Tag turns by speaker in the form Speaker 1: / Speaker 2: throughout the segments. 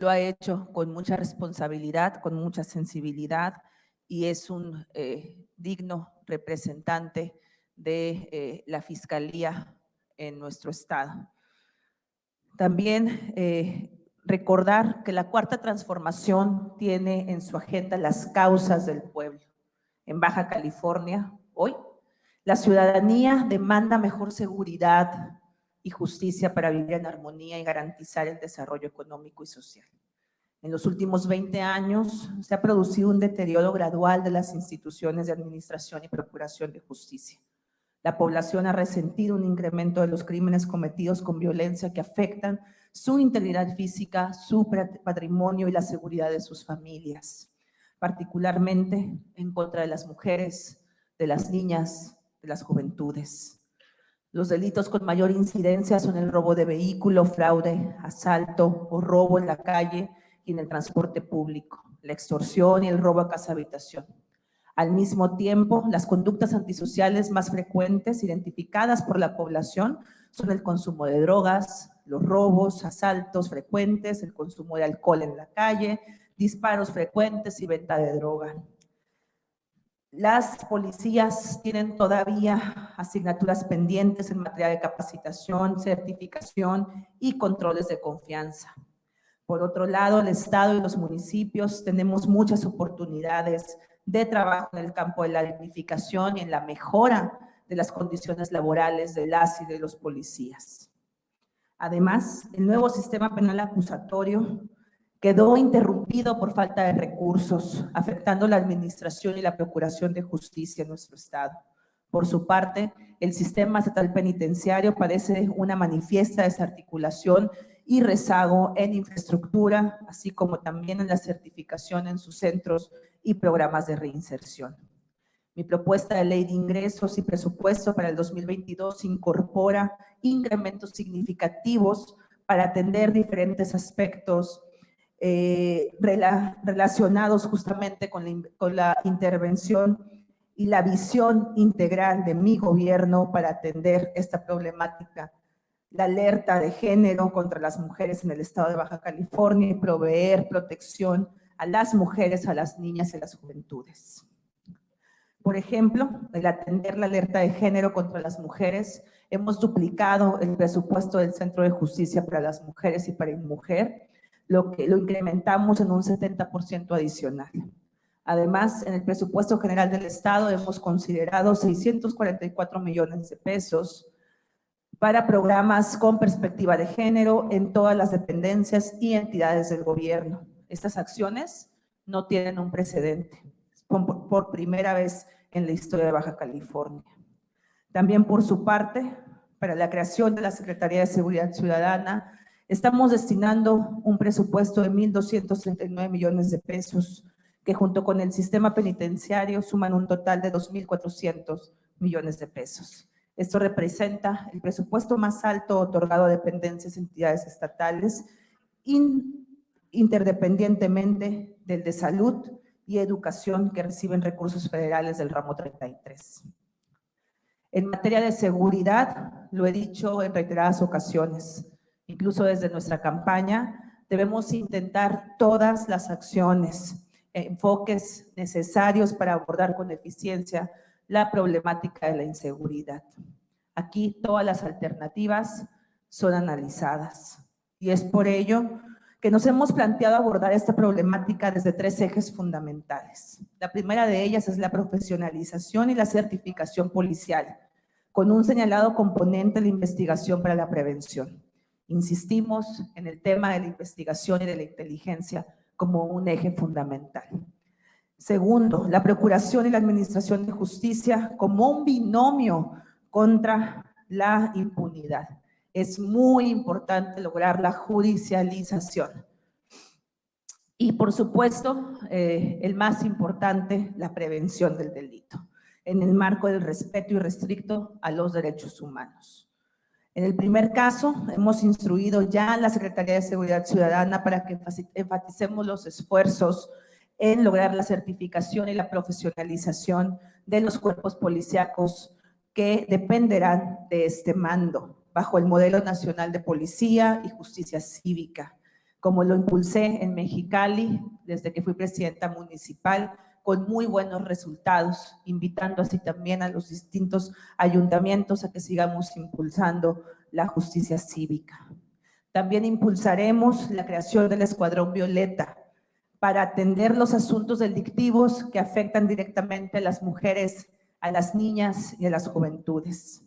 Speaker 1: Lo ha hecho con mucha responsabilidad, con mucha sensibilidad y es un digno representante de la Fiscalía en nuestro estado. También recordar que la Cuarta Transformación tiene en su agenda las causas del pueblo. En Baja California, hoy, la ciudadanía demanda mejor seguridad y justicia para vivir en armonía y garantizar el desarrollo económico y social. En los últimos 20 años se ha producido un deterioro gradual de las instituciones de administración y procuración de justicia. La población ha resentido un incremento de los crímenes cometidos con violencia que afectan su integridad física, su patrimonio y la seguridad de sus familias, particularmente en contra de las mujeres, de las niñas, de las juventudes. Los delitos con mayor incidencia son el robo de vehículo, fraude, asalto o robo en la calle y en el transporte público, la extorsión y el robo a casa habitación. Al mismo tiempo, las conductas antisociales más frecuentes identificadas por la población son el consumo de drogas, los robos, asaltos frecuentes, el consumo de alcohol en la calle, disparos frecuentes y venta de droga. Las policías tienen todavía asignaturas pendientes en materia de capacitación, certificación y controles de confianza. Por otro lado, el Estado y los municipios tenemos muchas oportunidades de trabajo en el campo de la dignificación y en la mejora de las condiciones laborales de las y de los policías. Además, el nuevo sistema penal acusatorio quedó interrumpido por falta de recursos, afectando la administración y la procuración de justicia en nuestro estado. Por su parte, el sistema estatal penitenciario padece una manifiesta desarticulación y rezago en infraestructura, así como también en la certificación en sus centros y programas de reinserción. Mi propuesta de ley de ingresos y presupuesto para el 2022 incorpora incrementos significativos para atender diferentes aspectos relacionados justamente con la intervención y la visión integral de mi gobierno para atender esta problemática, la alerta de género contra las mujeres en el estado de Baja California y proveer protección a las mujeres, a las niñas y a las juventudes. Por ejemplo, el atender la alerta de género contra las mujeres, hemos duplicado el presupuesto del Centro de Justicia para las Mujeres y para InMujer, lo incrementamos en un 70% adicional. Además, en el presupuesto general del Estado hemos considerado 644 millones de pesos para programas con perspectiva de género en todas las dependencias y entidades del gobierno. Estas acciones no tienen un precedente, por primera vez en la historia de Baja California. También por su parte, para la creación de la Secretaría de Seguridad Ciudadana, estamos destinando un presupuesto de 1,239 millones de pesos, que junto con el sistema penitenciario suman un total de 2,400 millones de pesos. Esto representa el presupuesto más alto otorgado a dependencias y entidades estatales, interdependientemente del de salud y educación que reciben recursos federales del ramo 33. En materia de seguridad, lo he dicho en reiteradas ocasiones, incluso desde nuestra campaña, debemos intentar todas las acciones, enfoques necesarios para abordar con eficiencia la problemática de la inseguridad. Aquí todas las alternativas son analizadas y es por ello que nos hemos planteado abordar esta problemática desde 3 ejes fundamentales. La primera de ellas es la profesionalización y la certificación policial, con un señalado componente de investigación para la prevención. Insistimos en el tema de la investigación y de la inteligencia como un eje fundamental. Segundo, la procuración y la administración de justicia como un binomio contra la impunidad. Es muy importante lograr la judicialización. Y por supuesto, el más importante, la prevención del delito, en el marco del respeto irrestricto a los derechos humanos. En el primer caso, hemos instruido ya a la Secretaría de Seguridad Ciudadana para que enfaticemos los esfuerzos en lograr la certificación y la profesionalización de los cuerpos policíacos que dependerán de este mando, bajo el Modelo Nacional de Policía y Justicia Cívica. como lo impulsé en Mexicali desde que fui presidenta municipal, con muy buenos resultados, invitando así también a los distintos ayuntamientos a que sigamos impulsando la justicia cívica. También impulsaremos la creación del Escuadrón Violeta para atender los asuntos delictivos que afectan directamente a las mujeres, a las niñas y a las juventudes.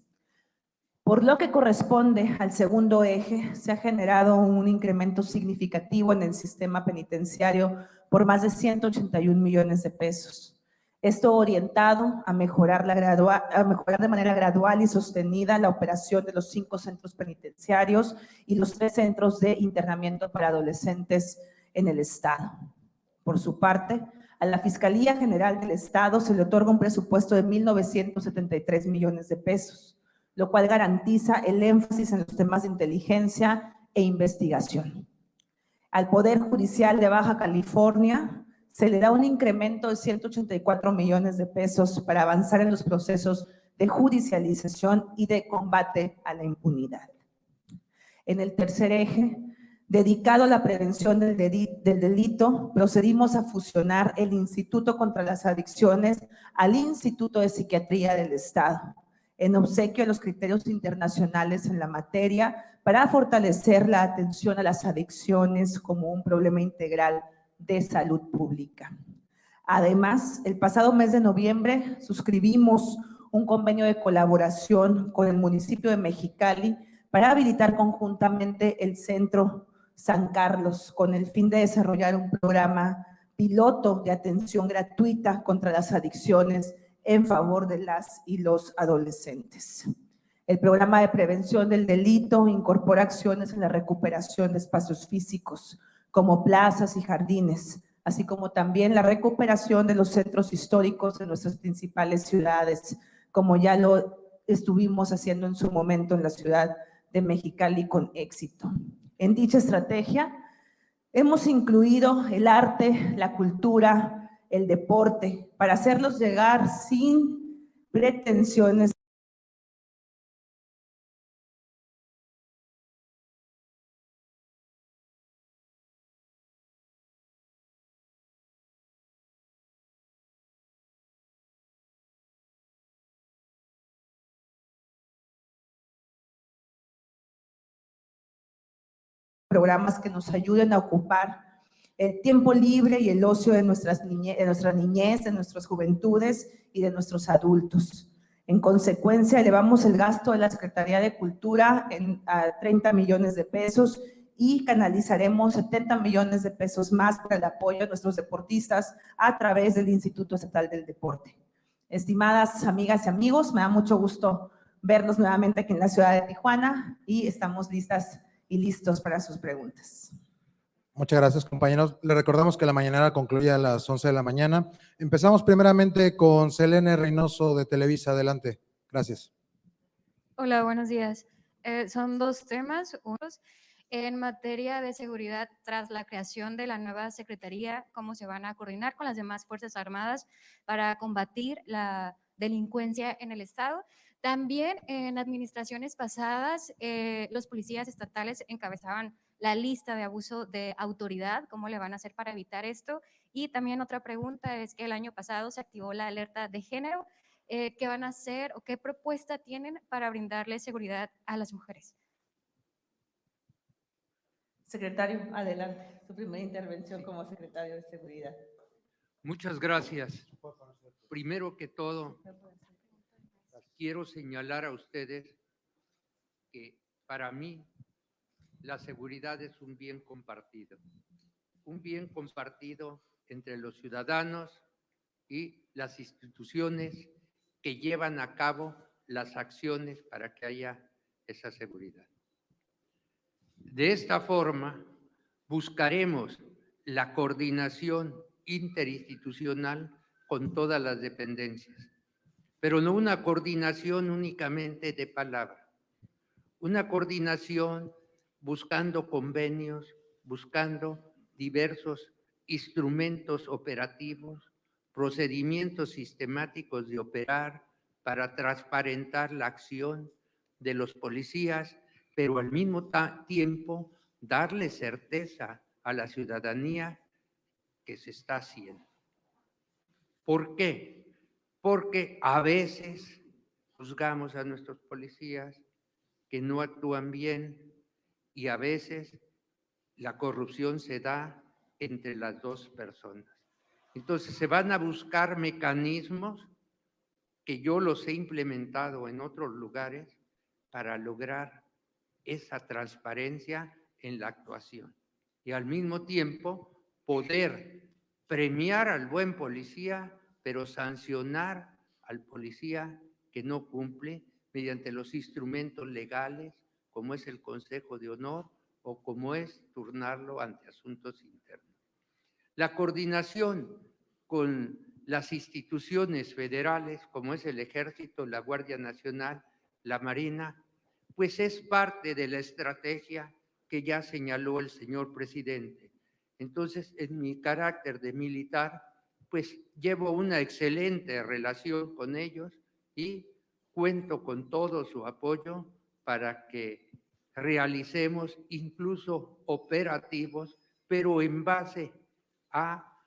Speaker 1: Por lo que corresponde al segundo eje, se ha generado un incremento significativo en el sistema penitenciario por más de 181 millones de pesos. Esto orientado a mejorar de manera gradual y sostenida la operación de los 5 centros penitenciarios y los 3 centros de internamiento para adolescentes en el Estado. Por su parte, a la Fiscalía General del Estado se le otorga un presupuesto de 1.973 millones de pesos, lo cual garantiza el énfasis en los temas de inteligencia e investigación. Al Poder Judicial de Baja California se le da un incremento de 184 millones de pesos para avanzar en los procesos de judicialización y de combate a la impunidad. En el tercer eje, dedicado a la prevención del delito, procedimos a fusionar el Instituto contra las Adicciones al Instituto de Psiquiatría del Estado, en obsequio a los criterios internacionales en la materia, para fortalecer la atención a las adicciones como un problema integral de salud pública. Además, el pasado mes de noviembre suscribimos un convenio de colaboración con el municipio de Mexicali para habilitar conjuntamente el Centro San Carlos con el fin de desarrollar un programa piloto de atención gratuita contra las adicciones en favor de las y los adolescentes. El programa de prevención del delito incorpora acciones en la recuperación de espacios físicos, como plazas y jardines, así como también la recuperación de los centros históricos de nuestras principales ciudades, como ya lo estuvimos haciendo en su momento en la ciudad de Mexicali con éxito. En dicha estrategia hemos incluido el arte, la cultura, el deporte, para hacerlos llegar sin pretensiones programas que nos ayuden a ocupar el tiempo libre y el ocio de nuestra niñez, de nuestras juventudes y de nuestros adultos. En consecuencia, elevamos el gasto de la Secretaría de Cultura a 30 millones de pesos y canalizaremos 70 millones de pesos más para el apoyo a nuestros deportistas a través del Instituto Estatal del Deporte. Estimadas amigas y amigos, me da mucho gusto verlos nuevamente aquí en la ciudad de Tijuana y estamos listas y listos para sus preguntas.
Speaker 2: Muchas gracias, compañeros. Les recordamos que la mañanera concluye a las 11 de la mañana. Empezamos primeramente con Selene Reynoso de Televisa. Adelante. Gracias.
Speaker 3: Hola, buenos días. Son 2 temas. Uno, en materia de seguridad, tras la creación de la nueva Secretaría, ¿cómo se van a coordinar con las demás Fuerzas Armadas para combatir la delincuencia en el Estado? También en administraciones pasadas, los policías estatales encabezaban la lista de abuso de autoridad. ¿Cómo le van a hacer para evitar esto? Y también otra pregunta es que el año pasado se activó la alerta de género. ¿Qué van a hacer o qué propuesta tienen para brindarle seguridad a las mujeres?
Speaker 1: Secretario, adelante, su primera intervención como secretario de Seguridad.
Speaker 4: Muchas gracias. Primero que todo, quiero señalar a ustedes que para mí la seguridad es un bien compartido entre los ciudadanos y las instituciones que llevan a cabo las acciones para que haya esa seguridad. De esta forma, buscaremos la coordinación interinstitucional con todas las dependencias, pero no una coordinación únicamente de palabra, una coordinación buscando convenios, buscando diversos instrumentos operativos, procedimientos sistemáticos de operar para transparentar la acción de los policías, pero al mismo tiempo darle certeza a la ciudadanía que se está haciendo. ¿Por qué? Porque a veces juzgamos a nuestros policías que no actúan bien y a veces la corrupción se da entre las dos personas. Entonces se van a buscar mecanismos que yo los he implementado en otros lugares para lograr esa transparencia en la actuación y al mismo tiempo poder premiar al buen policía, pero sancionar al policía que no cumple mediante los instrumentos legales, como es el Consejo de Honor o como es turnarlo ante asuntos internos. La coordinación con las instituciones federales, como es el Ejército, la Guardia Nacional, la Marina, pues es parte de la estrategia que ya señaló el señor presidente. Entonces, en mi carácter de militar, pues llevo una excelente relación con ellos y cuento con todo su apoyo para que realicemos incluso operativos, pero en base a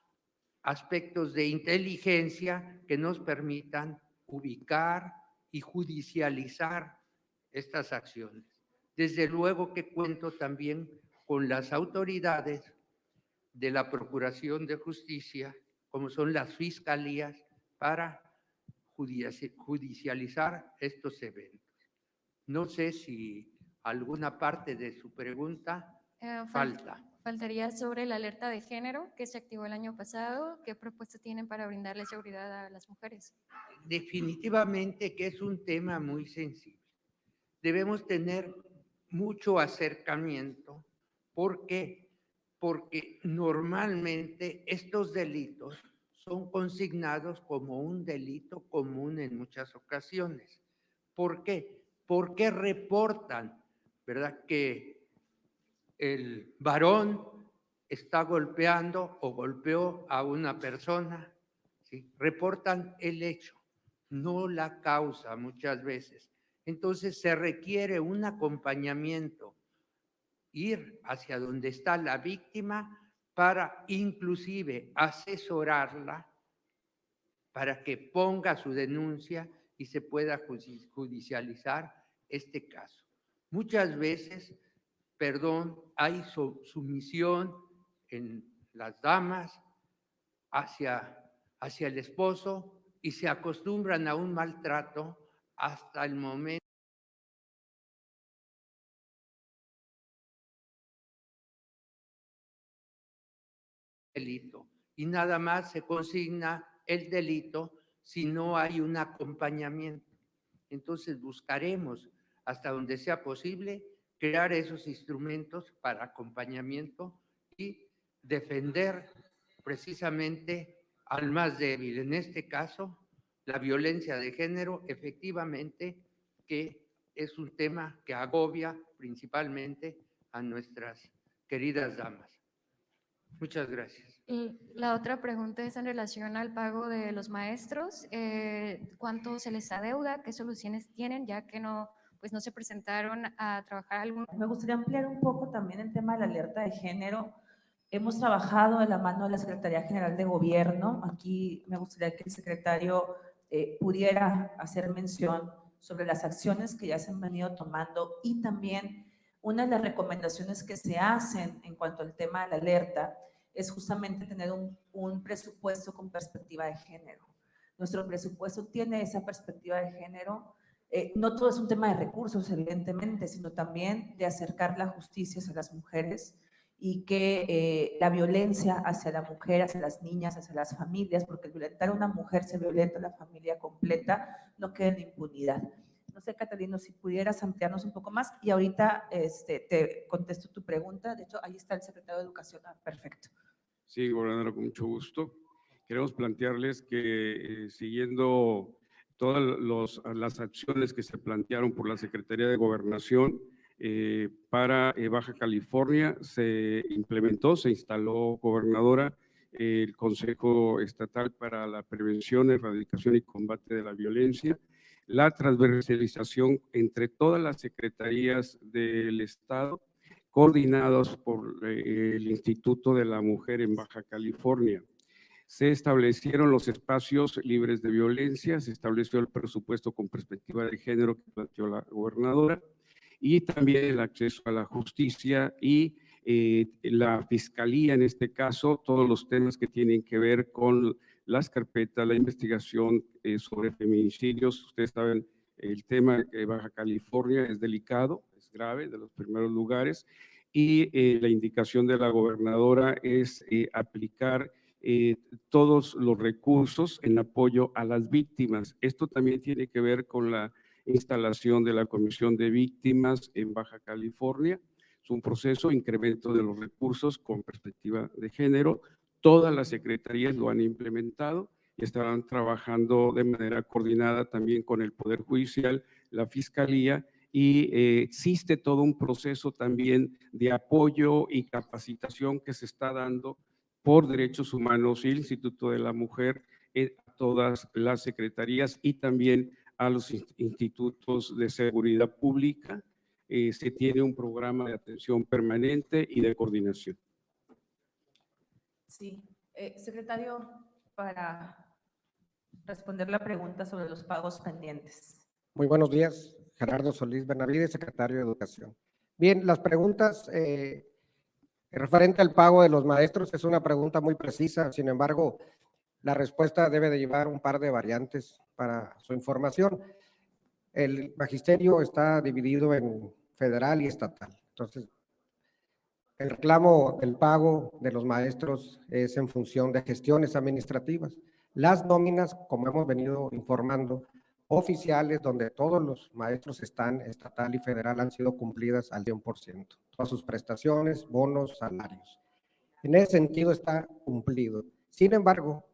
Speaker 4: aspectos de inteligencia que nos permitan ubicar y judicializar estas acciones. Desde luego que cuento también con las autoridades de la Procuración de Justicia, como son las fiscalías, para judicializar estos eventos. No sé si alguna parte de su pregunta falta.
Speaker 3: Faltaría sobre la alerta de género que se activó el año pasado. ¿Qué propuestas tienen para brindarle seguridad a las mujeres?
Speaker 4: Definitivamente que es un tema muy sensible. Debemos tener mucho acercamiento. ¿Por qué? Porque normalmente estos delitos son consignados como un delito común en muchas ocasiones. ¿Por qué? Porque reportan, ¿verdad?, que el varón está golpeando o golpeó a una persona, ¿sí? Reportan el hecho, no la causa muchas veces. Entonces se requiere un acompañamiento, ir hacia donde está la víctima para inclusive asesorarla para que ponga su denuncia y se pueda judicializar este caso. Muchas veces, hay sumisión en las damas hacia el esposo y se acostumbran a un maltrato hasta el momento del delito. Y nada más se consigna el delito si no hay un acompañamiento. Entonces buscaremos, hasta donde sea posible, crear esos instrumentos para acompañamiento y defender precisamente al más débil. En este caso, la violencia de género, efectivamente, que es un tema que agobia principalmente a nuestras queridas damas. Muchas gracias.
Speaker 3: La otra pregunta es en relación al pago de los maestros. ¿Cuánto se les adeuda? ¿Qué soluciones tienen? Ya que no se presentaron a trabajar algunos.
Speaker 1: Me gustaría ampliar un poco también el tema de la alerta de género. Hemos trabajado de la mano de la Secretaría General de Gobierno. Aquí me gustaría que el secretario pudiera hacer mención sobre las acciones que ya se han venido tomando y también una de las recomendaciones que se hacen en cuanto al tema de la alerta es justamente tener un presupuesto con perspectiva de género. Nuestro presupuesto tiene esa perspectiva de género. No todo es un tema de recursos, evidentemente, sino también de acercar la justicia hacia las mujeres y que la violencia hacia la mujer, hacia las niñas, hacia las familias, porque al violentar a una mujer se violenta a la familia completa, no queda en impunidad. No sé, Catalino, si pudieras ampliarnos un poco más y ahorita te contesto tu pregunta. De hecho, ahí está el secretario de Educación. Perfecto.
Speaker 5: Sí, gobernadora, con mucho gusto. Queremos plantearles que siguiendo todas las acciones que se plantearon por la Secretaría de Gobernación para Baja California, se implementó, se instaló, gobernadora, el Consejo Estatal para la Prevención, Erradicación y Combate de la Violencia, la transversalización entre todas las secretarías del Estado, coordinados por el Instituto de la Mujer en Baja California. Se establecieron los espacios libres de violencia, se estableció el presupuesto con perspectiva de género que planteó la gobernadora, y también el acceso a la justicia y la fiscalía, en este caso, todos los temas que tienen que ver con las carpetas, la investigación sobre feminicidios. Ustedes saben, el tema de Baja California es delicado, es grave, de los primeros lugares, y la indicación de la gobernadora es aplicar todos los recursos en apoyo a las víctimas. Esto también tiene que ver con la instalación de la Comisión de Víctimas en Baja California. Es un proceso, incremento de los recursos con perspectiva de género. Todas las secretarías lo han implementado y estarán trabajando de manera coordinada también con el Poder Judicial, la Fiscalía, y existe todo un proceso también de apoyo y capacitación que se está dando por Derechos Humanos y el Instituto de la Mujer a todas las secretarías y también a los institutos de seguridad pública. Se tiene un programa de atención permanente y de coordinación.
Speaker 1: Sí, secretario, para responder la pregunta sobre los pagos pendientes.
Speaker 6: Muy buenos días, Gerardo Solís Benavides, secretario de Educación. Bien, las preguntas referente al pago de los maestros es una pregunta muy precisa, sin embargo, la respuesta debe de llevar un par de variantes para su información. El magisterio está dividido en federal y estatal, entonces el reclamo del pago de los maestros es en función de gestiones administrativas. Las nóminas, como hemos venido informando, oficiales, donde todos los maestros están, estatal y federal, han sido cumplidas al 100%. Todas sus prestaciones, bonos, salarios. En ese sentido está cumplido. Sin embargo,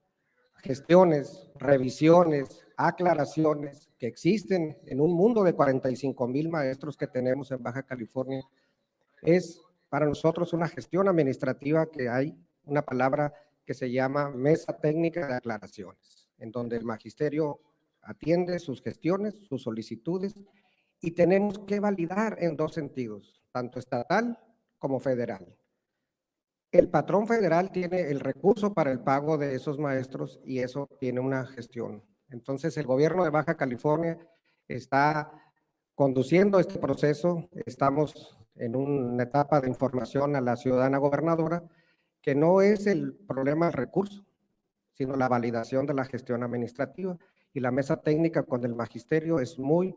Speaker 6: gestiones, revisiones, aclaraciones que existen en un mundo de 45,000 maestros que tenemos en Baja California, es para nosotros una gestión administrativa que hay una palabra que se llama Mesa Técnica de Aclaraciones, en donde el magisterio atiende sus gestiones, sus solicitudes, y tenemos que validar en dos sentidos, tanto estatal como federal. El patrón federal tiene el recurso para el pago de esos maestros y eso tiene una gestión. Entonces, el gobierno de Baja California está conduciendo este proceso. Estamos en una etapa de información a la ciudadana gobernadora, que no es el problema del recurso, sino la validación de la gestión administrativa. Y la mesa técnica con el magisterio es muy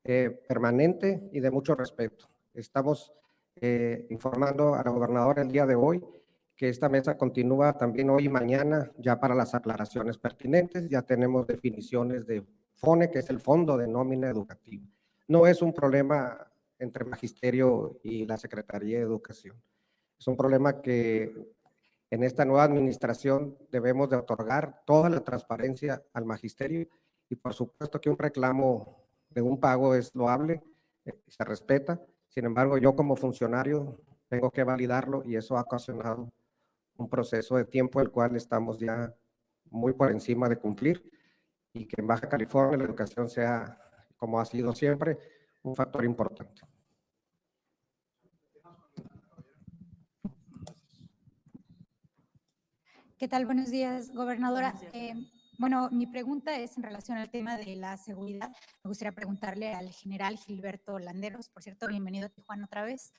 Speaker 6: permanente y de mucho respeto. Estamos informando a la gobernadora el día de hoy que esta mesa continúa también hoy y mañana ya para las aclaraciones pertinentes. Ya tenemos definiciones de FONE, que es el Fondo de Nómina Educativa. No es un problema entre magisterio y la Secretaría de Educación. Es un problema que en esta nueva administración debemos de otorgar toda la transparencia al magisterio y por supuesto que un reclamo de un pago es loable, se respeta. Sin embargo, yo como funcionario tengo que validarlo y eso ha ocasionado un proceso de tiempo el cual estamos ya muy por encima de cumplir y que en Baja California la educación sea, como ha sido siempre, un factor importante.
Speaker 7: ¿Qué tal? Buenos días, gobernadora.
Speaker 1: Buenos días.
Speaker 7: Bueno, mi pregunta es en relación al tema de la seguridad. Me gustaría preguntarle al general Gilberto Landeros, por cierto, bienvenido a Tijuana otra vez.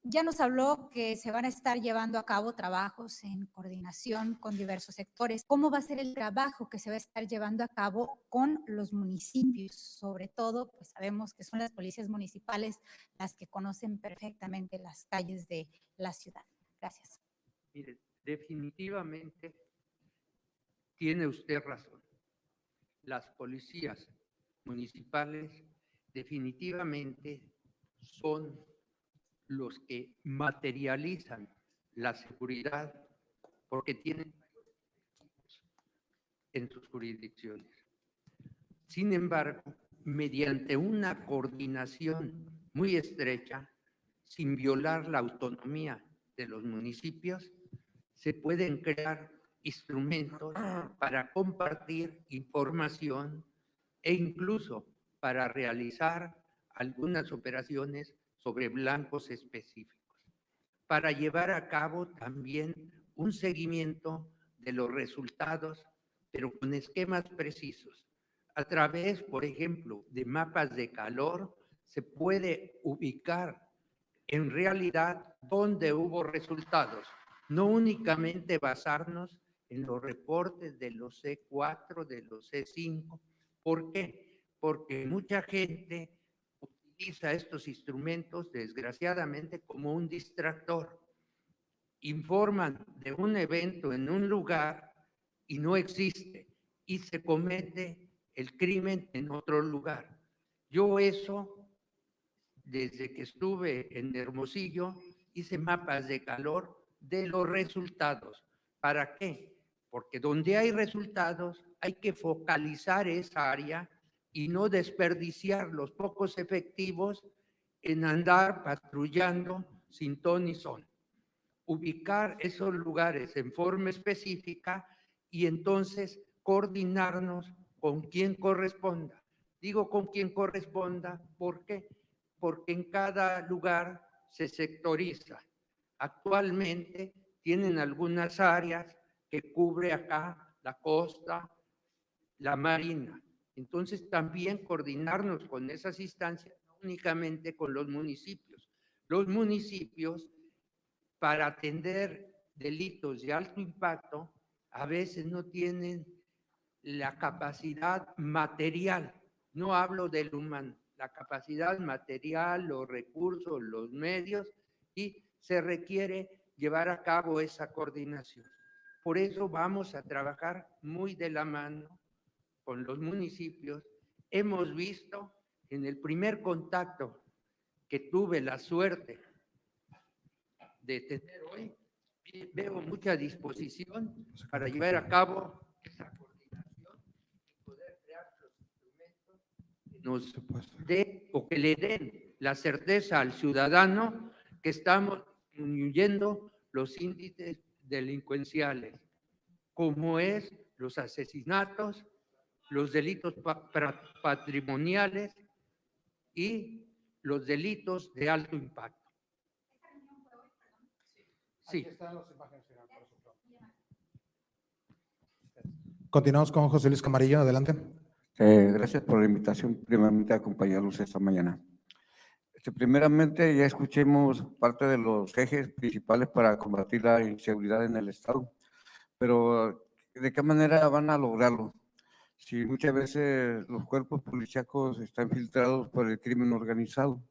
Speaker 7: Ya nos habló que se van a estar llevando a cabo trabajos en coordinación con diversos sectores. ¿Cómo va a ser el trabajo que se va a estar llevando a cabo con los municipios? Sobre todo, pues sabemos que son las policías municipales las que conocen perfectamente las calles de la ciudad. Gracias.
Speaker 4: Mire, definitivamente tiene usted razón. Las policías municipales definitivamente son los que materializan la seguridad porque tienen en sus jurisdicciones. Sin embargo, mediante una coordinación muy estrecha, sin violar la autonomía de los municipios, se pueden crear instrumentos para compartir información e incluso para realizar algunas operaciones sobre blancos específicos, para llevar a cabo también un seguimiento de los resultados, pero con esquemas precisos. A través, por ejemplo, de mapas de calor, se puede ubicar en realidad dónde hubo resultados, no únicamente basarnos en los reportes de los C4, de los C5. ¿Por qué? Porque mucha gente utiliza estos instrumentos, desgraciadamente, como un distractor. Informan de un evento en un lugar y no existe, y se comete el crimen en otro lugar. Yo eso, desde que estuve en Hermosillo, hice mapas de calor de los resultados. ¿Para qué? Porque donde hay resultados hay que focalizar esa área y no desperdiciar los pocos efectivos en andar patrullando sin ton ni son. Ubicar esos lugares en forma específica y entonces coordinarnos con quien corresponda. Digo con quien corresponda, ¿por qué? Porque en cada lugar se sectoriza. Actualmente tienen algunas áreas que cubre acá la costa, la marina. Entonces también coordinarnos con esas instancias, no únicamente con los municipios. Los municipios, para atender delitos de alto impacto, a veces no tienen la capacidad material. No hablo del humano, la capacidad material, los recursos, los medios, y se requiere llevar a cabo esa coordinación. Por eso vamos a trabajar muy de la mano con los municipios. Hemos visto en el primer contacto que tuve la suerte de tener hoy, veo mucha disposición para llevar a cabo esa coordinación y poder crear los instrumentos que nos dé o que le den la certeza al ciudadano que estamos disminuyendo los índices delincuenciales, como es los asesinatos, los delitos patrimoniales y los delitos de alto impacto. Sí.
Speaker 2: Continuamos con José Luis Camarillo, adelante.
Speaker 8: Gracias por la invitación, primeramente, a acompañarlos esta mañana. Primeramente, ya escuchemos parte de los ejes principales para combatir la inseguridad en el Estado, pero ¿de qué manera van a lograrlo? Si muchas veces los cuerpos policíacos están filtrados por el crimen organizado.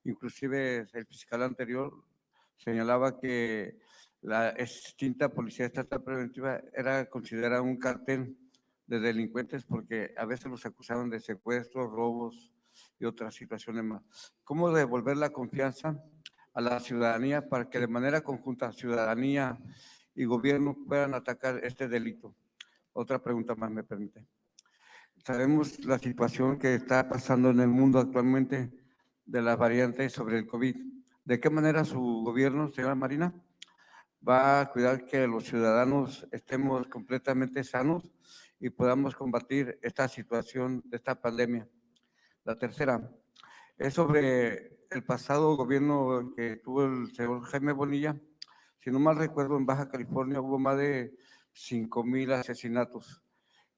Speaker 8: Inclusive el fiscal anterior señalaba que la extinta Policía Estatal Preventiva era considerada un cartel de delincuentes porque a veces los acusaban de secuestros, robos y otras situaciones más. ¿Cómo devolver la confianza a la ciudadanía para que de manera conjunta ciudadanía y gobierno puedan atacar este delito? Otra pregunta más me permite. Sabemos la situación que está pasando en el mundo actualmente de las variantes sobre el COVID. ¿De qué manera su gobierno, señora Marina, va a cuidar que los ciudadanos estemos completamente sanos y podamos combatir esta situación de esta pandemia? La tercera es sobre el pasado gobierno que tuvo el señor Jaime Bonilla. Si no mal recuerdo, en Baja California hubo más de 5,000 asesinatos.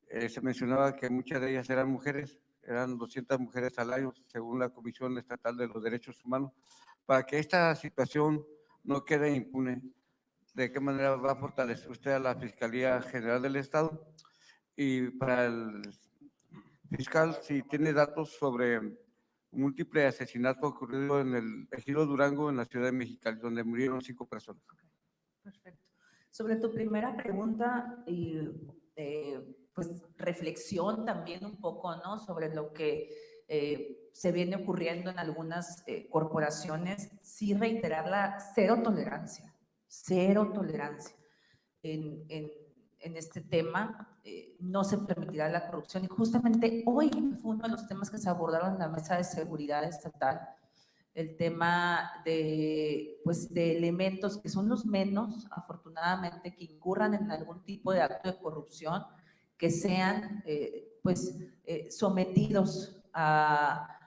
Speaker 8: Se mencionaba que muchas de ellas eran mujeres, eran 200 mujeres al año, según la Comisión Estatal de los Derechos Humanos. Para que esta situación no quede impune, ¿de qué manera va a fortalecer usted a la Fiscalía General del Estado? Y para el fiscal, si tiene datos sobre múltiples asesinatos ocurridos en el ejido Durango, en la ciudad de Mexicali, donde murieron 5 personas.
Speaker 1: Perfecto. Sobre tu primera pregunta, pues reflexión también un poco, ¿no? Sobre lo que se viene ocurriendo en algunas corporaciones, sí reiterar la cero tolerancia en este tema. No se permitirá la corrupción, y justamente hoy fue uno de los temas que se abordaron en la Mesa de Seguridad Estatal, el tema de, pues, de elementos que son los menos, afortunadamente, que incurran en algún tipo de acto de corrupción, que sean sometidos a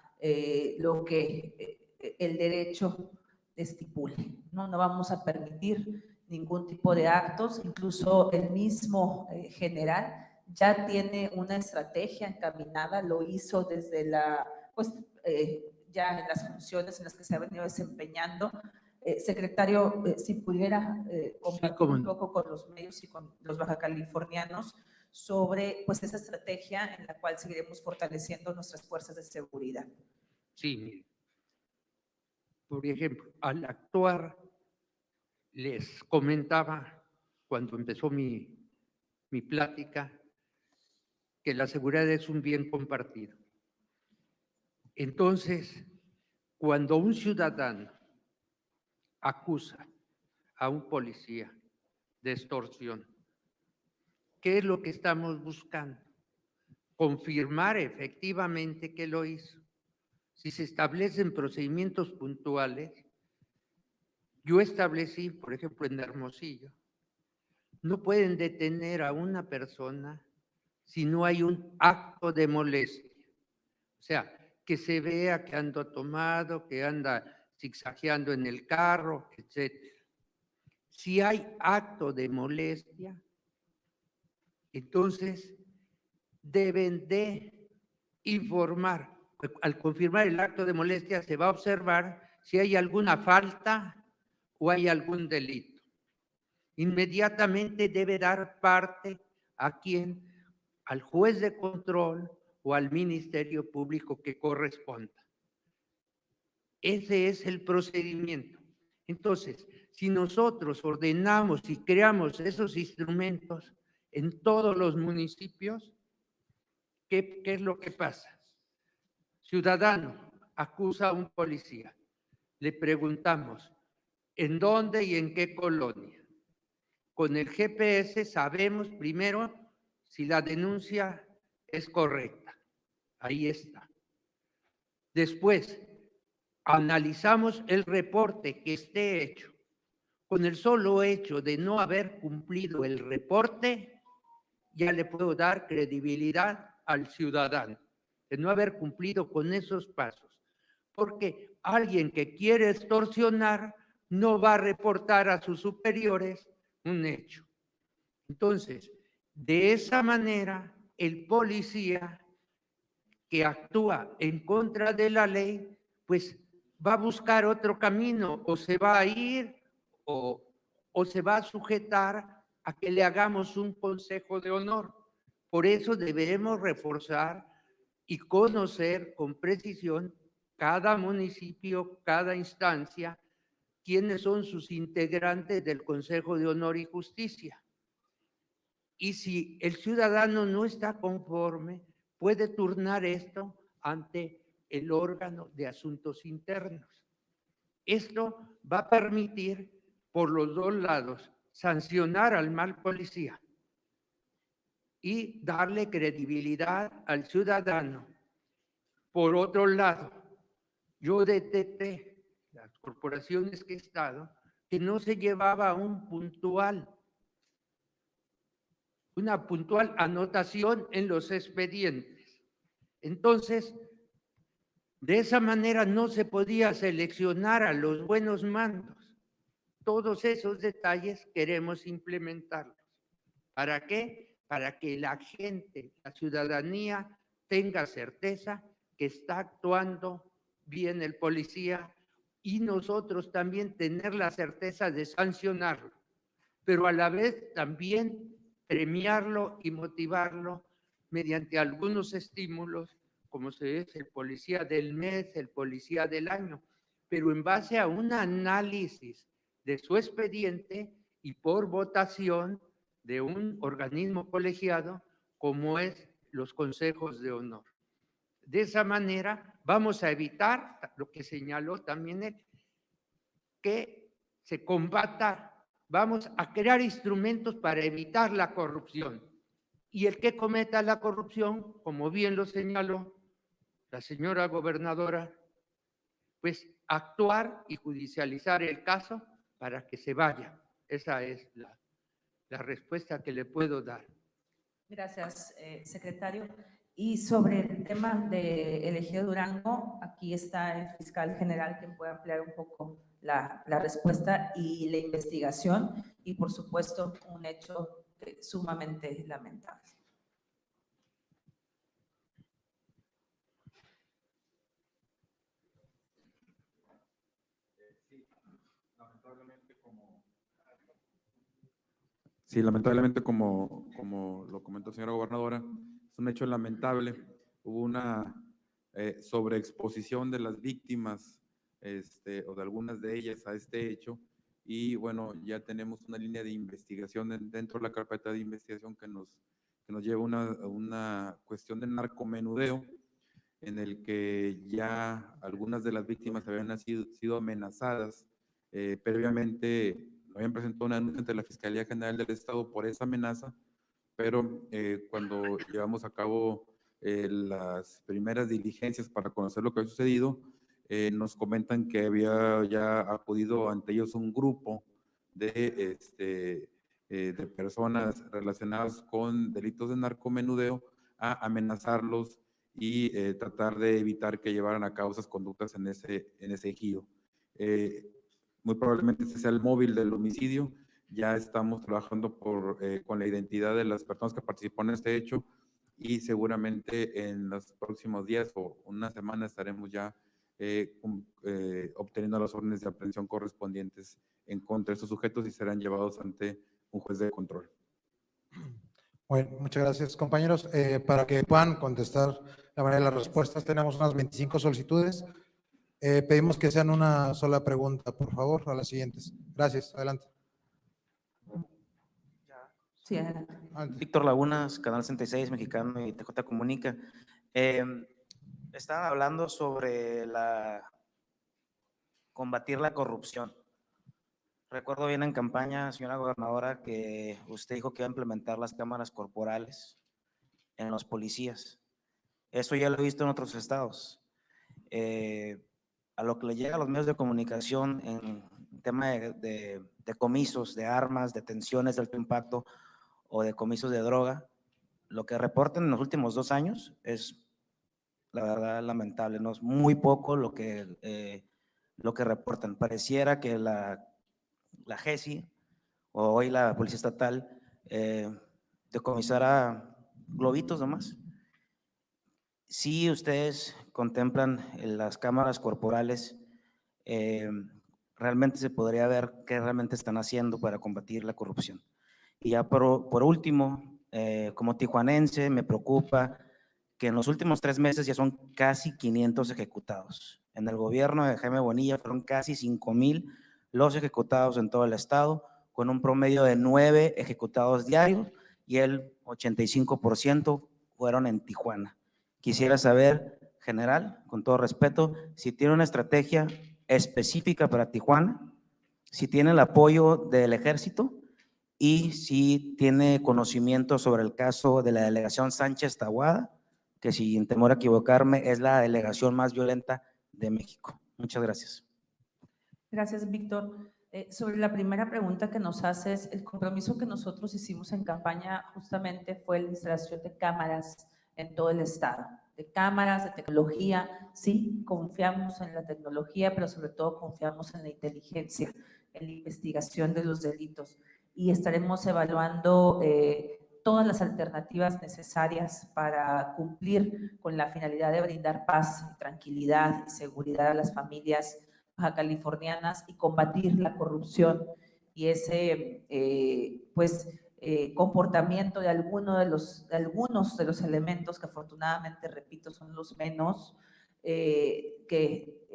Speaker 1: lo que el derecho estipule. No vamos a permitir ningún tipo de actos, incluso el mismo general ya tiene una estrategia encaminada, lo hizo desde ya en las funciones en las que se ha venido desempeñando. Secretario, si pudiera compartir un poco con los medios y con los bajacalifornianos sobre pues esa estrategia en la cual seguiremos fortaleciendo nuestras fuerzas de seguridad.
Speaker 4: Sí, mire. Por ejemplo, al actuar, les comentaba cuando empezó mi plática que la seguridad es un bien compartido. Entonces, cuando un ciudadano acusa a un policía de extorsión, ¿qué es lo que estamos buscando? Confirmar efectivamente que lo hizo. Si se establecen procedimientos puntuales, yo establecí, por ejemplo, en Hermosillo, no pueden detener a una persona si no hay un acto de molestia. O sea, que se vea que anda tomado, que anda zigzagueando en el carro, etc. Si hay acto de molestia, entonces deben de informar. Al confirmar el acto de molestia se va a observar si hay alguna falta o hay algún delito. Inmediatamente debe dar parte a quien, al juez de control o al Ministerio Público que corresponda. Ese es el procedimiento. Entonces, si nosotros ordenamos y creamos esos instrumentos en todos los municipios, ¿qué es lo que pasa? Ciudadano acusa a un policía. Le preguntamos, ¿en dónde y en qué colonia? Con el GPS sabemos primero si la denuncia es correcta. Ahí está. Después, analizamos el reporte que esté hecho. Con el solo hecho de no haber cumplido el reporte, ya le puedo dar credibilidad al ciudadano, de no haber cumplido con esos pasos. Porque alguien que quiere extorsionar no va a reportar a sus superiores un hecho. Entonces, de esa manera, el policía que actúa en contra de la ley, pues va a buscar otro camino, o se va a ir o se va a sujetar a que le hagamos un consejo de honor. Por eso debemos reforzar y conocer con precisión cada municipio, cada instancia, quiénes son sus integrantes del Consejo de Honor y Justicia. Y si el ciudadano no está conforme, puede turnar esto ante el órgano de asuntos internos. Esto va a permitir, por los dos lados, sancionar al mal policía y darle credibilidad al ciudadano. Por otro lado, yo detecté las corporaciones que he estado que no se llevaba una puntual anotación en los expedientes. Entonces, de esa manera no se podía seleccionar a los buenos mandos. Todos esos detalles queremos implementarlos. ¿Para qué? Para que la gente, la ciudadanía, tenga certeza que está actuando bien el policía y nosotros también tener la certeza de sancionarlo, pero a la vez también premiarlo y motivarlo mediante algunos estímulos, como se es el policía del mes, el policía del año, pero en base a un análisis de su expediente y por votación de un organismo colegiado como es los consejos de honor. De esa manera vamos a evitar lo que señaló también él, que se combata. Vamos a crear instrumentos para evitar la corrupción. Y el que cometa la corrupción, como bien lo señaló la señora gobernadora, pues actuar y judicializar el caso para que se vaya. Esa es la respuesta que le puedo dar.
Speaker 1: Gracias, secretario. Y sobre el tema de Ejido Durango, aquí está el fiscal general que puede ampliar un poco la respuesta y la investigación, y por supuesto un hecho sumamente lamentable.
Speaker 9: Sí, lamentablemente, como lo comentó la señora gobernadora, es un hecho lamentable. Hubo una sobreexposición de las víctimas o de algunas de ellas a este hecho, y bueno, ya tenemos una línea de investigación dentro de la carpeta de investigación que nos lleva a una cuestión de narcomenudeo, en el que ya algunas de las víctimas habían sido amenazadas previamente. Habían presentado una denuncia ante la Fiscalía General del Estado por esa amenaza, pero cuando llevamos a cabo las primeras diligencias para conocer lo que había sucedido, nos comentan que había ya acudido ante ellos un grupo de personas relacionadas con delitos de narcomenudeo a amenazarlos y tratar de evitar que llevaran a cabo esas conductas en ese ejido. Muy probablemente este sea el móvil del homicidio. Ya estamos trabajando con la identidad de las personas que participaron en este hecho, y seguramente en los próximos días o una semana estaremos ya obteniendo las órdenes de aprehensión correspondientes en contra de estos sujetos y serán llevados ante un juez de control.
Speaker 2: Bueno, muchas gracias, compañeros. Para que puedan contestar la mayoría de las respuestas, tenemos unas 25 solicitudes. Pedimos que sean una sola pregunta, por favor, a las siguientes. Gracias, adelante.
Speaker 1: Sí, adelante.
Speaker 10: Víctor Lagunas, Canal 66 Mexicano y TJ Comunica. Estaban hablando sobre combatir la corrupción. Recuerdo bien en campaña, señora gobernadora, que usted dijo que iba a implementar las cámaras corporales en los policías. Eso ya lo he visto en otros estados. A lo que le llega a los medios de comunicación en tema de decomisos de armas, detenciones de alto impacto o decomisos de droga, lo que reportan en los últimos 2 años es, la verdad, lamentable, ¿no? Es muy poco lo que reportan. Pareciera que la GESI o hoy la Policía Estatal decomisará globitos nomás. Si ustedes contemplan las cámaras corporales, realmente se podría ver qué realmente están haciendo para combatir la corrupción. Y ya por último, como tijuanense, me preocupa que en los últimos 3 meses ya son casi 500 ejecutados. En el gobierno de Jaime Bonilla fueron casi 5,000 los ejecutados en todo el estado, con un promedio de 9 ejecutados diarios, y el 85% fueron en Tijuana. Quisiera saber, general, con todo respeto, si tiene una estrategia específica para Tijuana, si tiene el apoyo del ejército y si tiene conocimiento sobre el caso de la delegación Sánchez Tahuada, que sin temor a equivocarme es la delegación más violenta de México. Muchas gracias.
Speaker 1: Gracias, Víctor. Sobre la primera pregunta que nos haces, el compromiso que nosotros hicimos en campaña justamente fue la instalación de cámaras en todo el estado, de cámaras, de tecnología. Sí, confiamos en la tecnología, pero sobre todo confiamos en la inteligencia, en la investigación de los delitos, y estaremos evaluando todas las alternativas necesarias para cumplir con la finalidad de brindar paz, tranquilidad y seguridad a las familias bajacalifornianas y combatir la corrupción y ese comportamiento de algunos de los elementos que afortunadamente, repito, son los menos que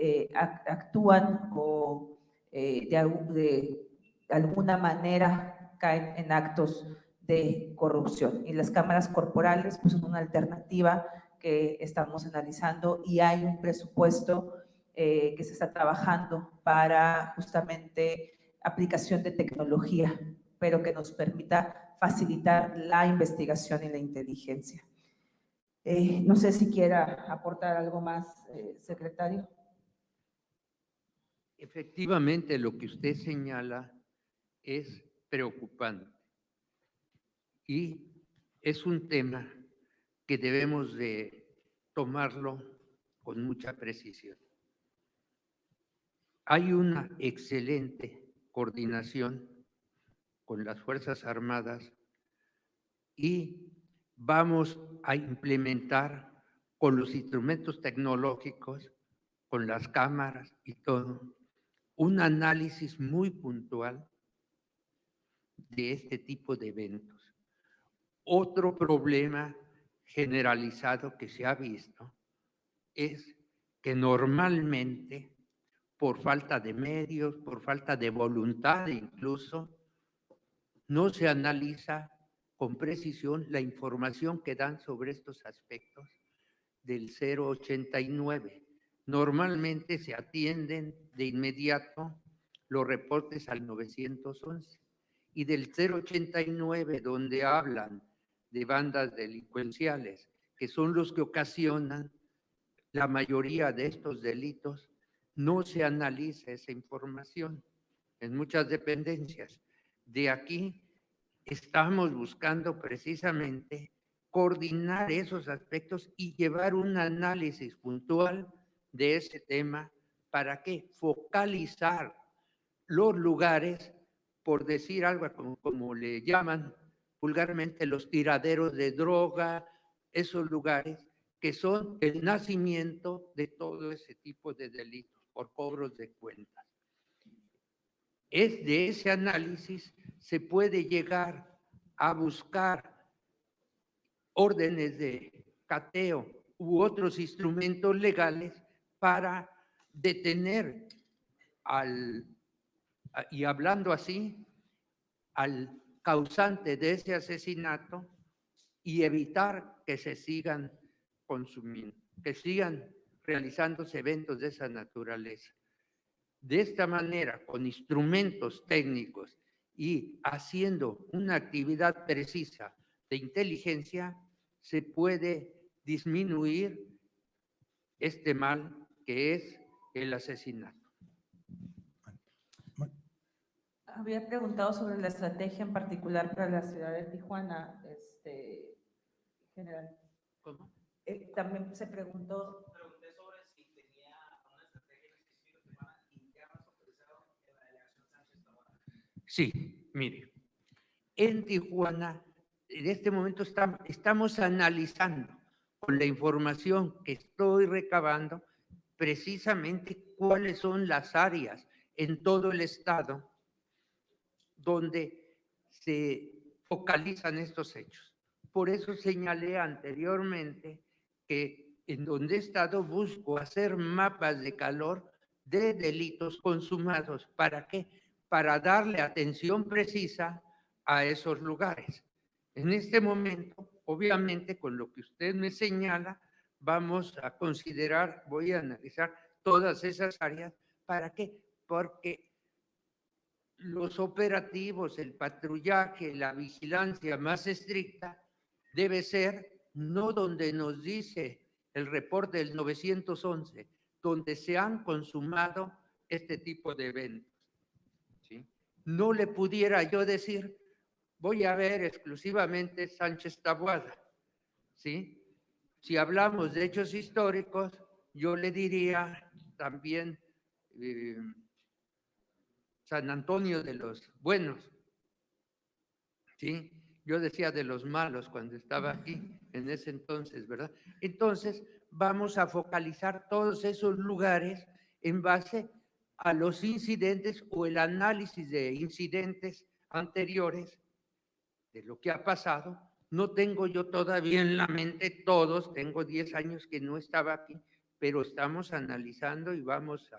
Speaker 1: actúan o de alguna manera caen en actos de corrupción. Y las cámaras corporales pues, son una alternativa que estamos analizando, y hay un presupuesto que se está trabajando para justamente aplicación de tecnología, pero que nos permita facilitar la investigación y la inteligencia. No sé si quiera aportar algo más, secretario.
Speaker 4: Efectivamente, lo que usted señala es preocupante y es un tema que debemos de tomarlo con mucha precisión. Hay una excelente coordinación con las Fuerzas Armadas y vamos a implementar con los instrumentos tecnológicos, con las cámaras y todo, un análisis muy puntual de este tipo de eventos. Otro problema generalizado que se ha visto es que normalmente, por falta de medios, por falta de voluntad incluso, no se analiza con precisión la información que dan sobre estos aspectos del 089. Normalmente se atienden de inmediato los reportes al 911 y del 089, donde hablan de bandas delincuenciales, que son los que ocasionan la mayoría de estos delitos, no se analiza esa información en muchas dependencias. De aquí estamos buscando precisamente coordinar esos aspectos y llevar un análisis puntual de ese tema. ¿Para qué? Focalizar los lugares, por decir algo como le llaman vulgarmente, los tiraderos de droga, esos lugares que son el nacimiento de todo ese tipo de delitos por cobros de cuentas. Es de ese análisis se puede llegar a buscar órdenes de cateo u otros instrumentos legales para detener y hablando así, al causante de ese asesinato y evitar que se sigan consumiendo, que sigan realizándose eventos de esa naturaleza. De esta manera, con instrumentos técnicos y haciendo una actividad precisa de inteligencia, se puede disminuir este mal que es el asesinato.
Speaker 1: Había preguntado sobre la estrategia en particular para la ciudad de Tijuana, general.
Speaker 4: ¿Cómo?
Speaker 1: También se preguntó.
Speaker 10: Pregunté sobre si tenía una estrategia específica interna autorizada en la delegación Sánchez Taboada.
Speaker 4: Sí, mire, en Tijuana, en este momento estamos analizando con la información que estoy recabando precisamente cuáles son las áreas en todo el estado donde se focalizan estos hechos. Por eso señalé anteriormente que en donde he estado busco hacer mapas de calor de delitos consumados. ¿Para qué? Para darle atención precisa a esos lugares. En este momento, obviamente, con lo que usted me señala, vamos a considerar, voy a analizar todas esas áreas. ¿Para qué? Porque los operativos, el patrullaje, la vigilancia más estricta debe ser no donde nos dice el reporte del 911, donde se han consumado este tipo de eventos. ¿Sí? No le pudiera yo decir, voy a ver exclusivamente Sánchez Taboada. ¿Sí? Si hablamos de hechos históricos, yo le diría también San Antonio de los Buenos, ¿sí? Yo decía de los malos cuando estaba aquí en ese entonces, ¿verdad? Entonces, vamos a focalizar todos esos lugares en base a los incidentes o el análisis de incidentes anteriores de lo que ha pasado. No tengo yo todavía en la mente todos, tengo 10 años que no estaba aquí, pero estamos analizando y vamos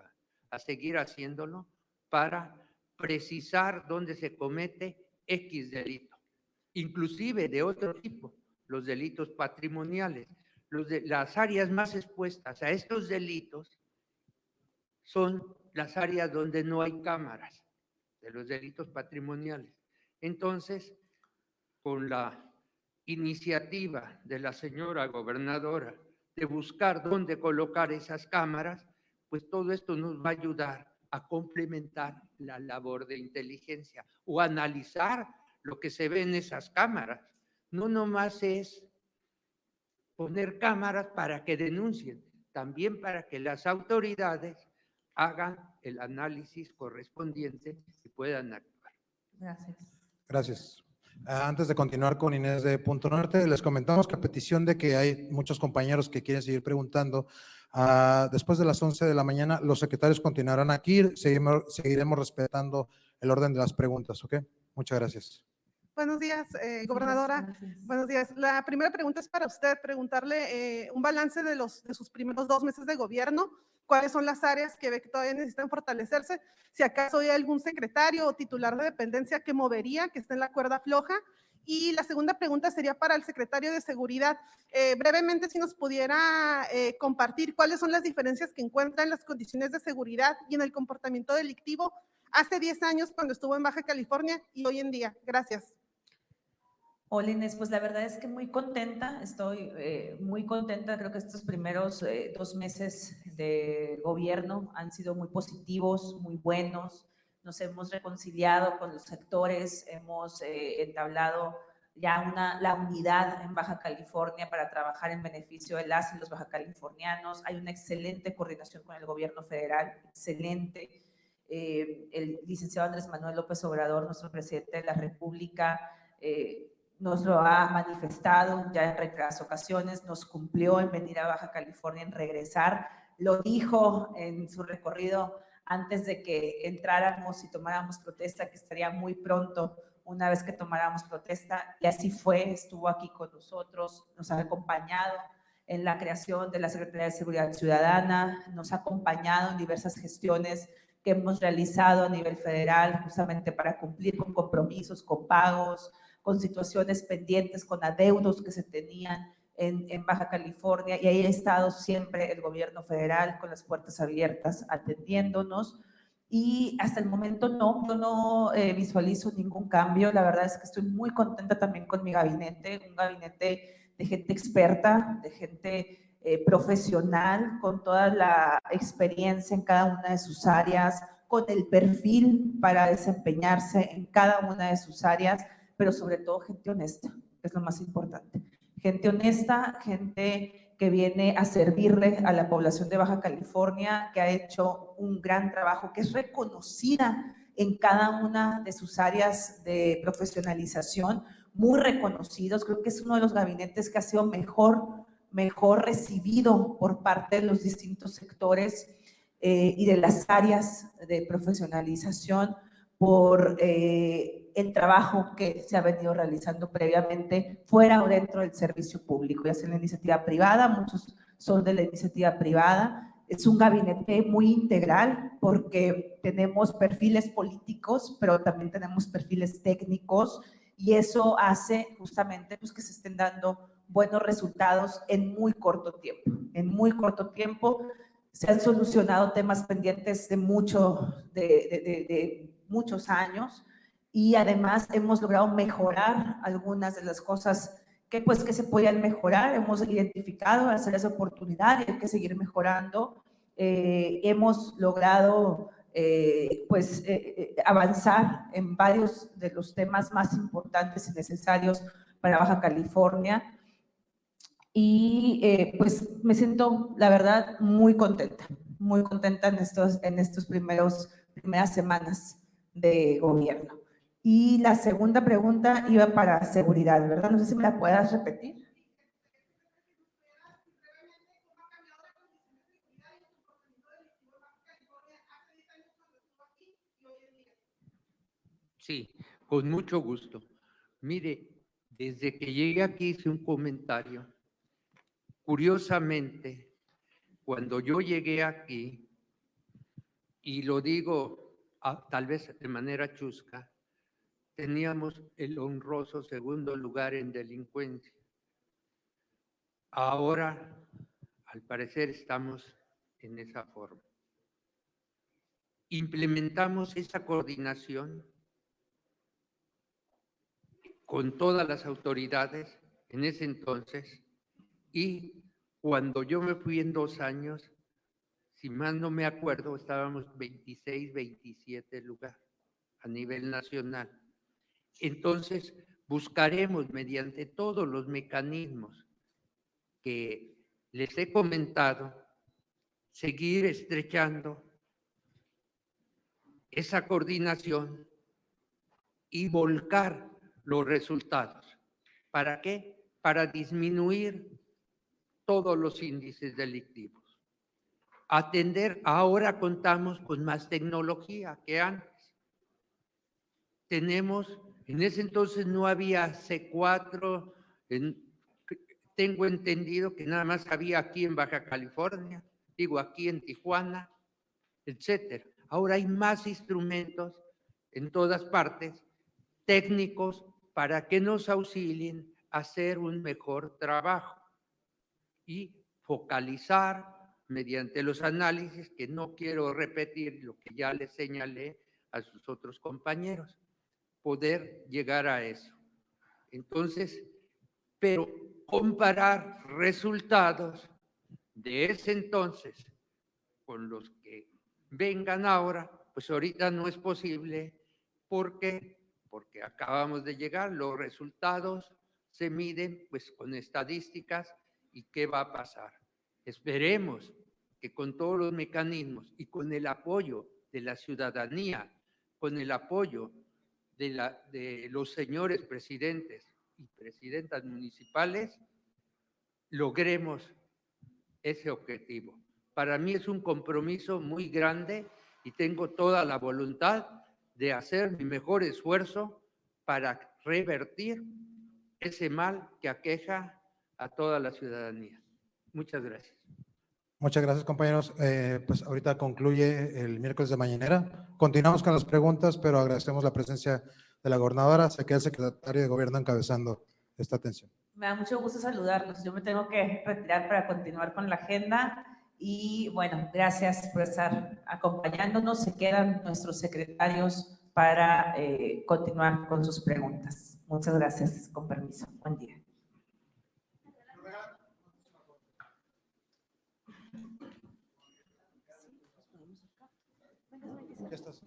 Speaker 4: a seguir haciéndolo para precisar dónde se comete X delito, inclusive de otro tipo, los delitos patrimoniales. Las áreas más expuestas a estos delitos son las áreas donde no hay cámaras, de los delitos patrimoniales. Entonces, con la iniciativa de la señora gobernadora de buscar dónde colocar esas cámaras, pues todo esto nos va a ayudar a complementar la labor de inteligencia o analizar lo que se ve en esas cámaras. No nomás es poner cámaras para que denuncien, también para que las autoridades hagan el análisis correspondiente y puedan actuar.
Speaker 1: Gracias.
Speaker 2: Gracias. Antes de continuar con Inés de Punto Norte, les comentamos que a petición de que hay muchos compañeros que quieren seguir preguntando, después de las 11 de la mañana, los secretarios continuarán aquí, seguiremos respetando el orden de las preguntas, ¿ok? Muchas gracias.
Speaker 11: Buenos días, gobernadora.
Speaker 1: Gracias.
Speaker 11: Buenos días. La primera pregunta es para usted, preguntarle un balance de sus primeros 2 meses de gobierno. ¿Cuáles son las áreas que ve que todavía necesitan fortalecerse? Si acaso hay algún secretario o titular de dependencia que movería, que esté en la cuerda floja. Y la segunda pregunta sería para el secretario de Seguridad. Brevemente, si nos pudiera compartir cuáles son las diferencias que encuentra en las condiciones de seguridad y en el comportamiento delictivo hace 10 años cuando estuvo en Baja California y hoy en día. Gracias.
Speaker 1: Hola Inés, pues la verdad es que muy contenta, estoy muy contenta, creo que estos primeros 2 meses de gobierno han sido muy positivos, muy buenos, nos hemos reconciliado con los sectores, hemos entablado ya la unidad en Baja California para trabajar en beneficio de las y los baja californianos, hay una excelente coordinación con el gobierno federal, excelente, el licenciado Andrés Manuel López Obrador, nuestro presidente de la República, nos lo ha manifestado ya en reiteradas ocasiones, nos cumplió en venir a Baja California, en regresar, lo dijo en su recorrido antes de que entráramos y tomáramos protesta, que estaría muy pronto una vez que tomáramos protesta, y así fue, estuvo aquí con nosotros, nos ha acompañado en la creación de la Secretaría de Seguridad Ciudadana, nos ha acompañado en diversas gestiones que hemos realizado a nivel federal, justamente para cumplir con compromisos, con pagos, con situaciones pendientes, con adeudos que se tenían en Baja California, y ahí ha estado siempre el gobierno federal con las puertas abiertas atendiéndonos, y hasta el momento yo no visualizo ningún cambio. La verdad es que estoy muy contenta también con mi gabinete, un gabinete de gente experta, de gente profesional, con toda la experiencia en cada una de sus áreas, con el perfil para desempeñarse en cada una de sus áreas, pero sobre todo gente honesta, que es lo más importante. Gente honesta, gente que viene a servirle a la población de Baja California, que ha hecho un gran trabajo, que es reconocida en cada una de sus áreas de profesionalización, muy reconocidos. Creo que es uno de los gabinetes que ha sido mejor recibido por parte de los distintos sectores y de las áreas de profesionalización por el trabajo que se ha venido realizando previamente fuera o dentro del servicio público, ya sea en la iniciativa privada, muchos son de la iniciativa privada. Es un gabinete muy integral porque tenemos perfiles políticos, pero también tenemos perfiles técnicos, y eso hace justamente pues, que se estén dando buenos resultados en muy corto tiempo. En muy corto tiempo se han solucionado temas pendientes de muchos años, y además hemos logrado mejorar algunas de las cosas que se podían mejorar. Hemos identificado las áreas de oportunidad y hay que seguir mejorando. Hemos logrado avanzar en varios de los temas más importantes y necesarios para Baja California. Y pues me siento, la verdad, muy contenta en estos primeras semanas de gobierno. Y la segunda pregunta iba para seguridad, ¿verdad? No sé si me la puedas repetir.
Speaker 4: Sí, con mucho gusto. Mire, desde que llegué aquí hice un comentario. Curiosamente, cuando yo llegué aquí, y lo digo tal vez de manera chusca, teníamos el honroso segundo lugar en delincuencia. Ahora, al parecer, estamos en esa forma. Implementamos esa coordinación con todas las autoridades en ese entonces, y cuando yo me fui en 2 años, si mal no me acuerdo, estábamos 26, 27 lugar a nivel nacional. Entonces, buscaremos mediante todos los mecanismos que les he comentado, seguir estrechando esa coordinación y volcar los resultados. ¿Para qué? Para disminuir todos los índices delictivos. Atender, ahora contamos con más tecnología que antes. Tenemos, en ese entonces no había C4, tengo entendido que nada más había aquí en Baja California, digo aquí en Tijuana, etcétera. Ahora hay más instrumentos en todas partes, técnicos, para que nos auxilien a hacer un mejor trabajo y focalizar mediante los análisis, que no quiero repetir lo que ya les señalé a sus otros compañeros, poder llegar a eso. Entonces, pero comparar resultados de ese entonces con los que vengan ahora, pues ahorita no es posible. ¿Por qué? Porque acabamos de llegar, los resultados se miden pues con estadísticas. ¿Y qué va a pasar? Esperemos que con todos los mecanismos y con el apoyo de la ciudadanía, con el apoyo de los señores presidentes y presidentas municipales, logremos ese objetivo. Para mí es un compromiso muy grande y tengo toda la voluntad de hacer mi mejor esfuerzo para revertir ese mal que aqueja a toda la ciudadanía. Muchas gracias.
Speaker 2: Muchas gracias, compañeros. Pues ahorita concluye el miércoles de mañanera. Continuamos con las preguntas, pero agradecemos la presencia de la gobernadora. Se queda el secretario de Gobierno encabezando esta atención.
Speaker 1: Me da mucho gusto saludarlos. Yo me tengo que retirar para continuar con la agenda y bueno, gracias por estar acompañándonos. Se quedan nuestros secretarios para continuar con sus preguntas. Muchas gracias, con permiso. Buen día.
Speaker 2: Ya estás.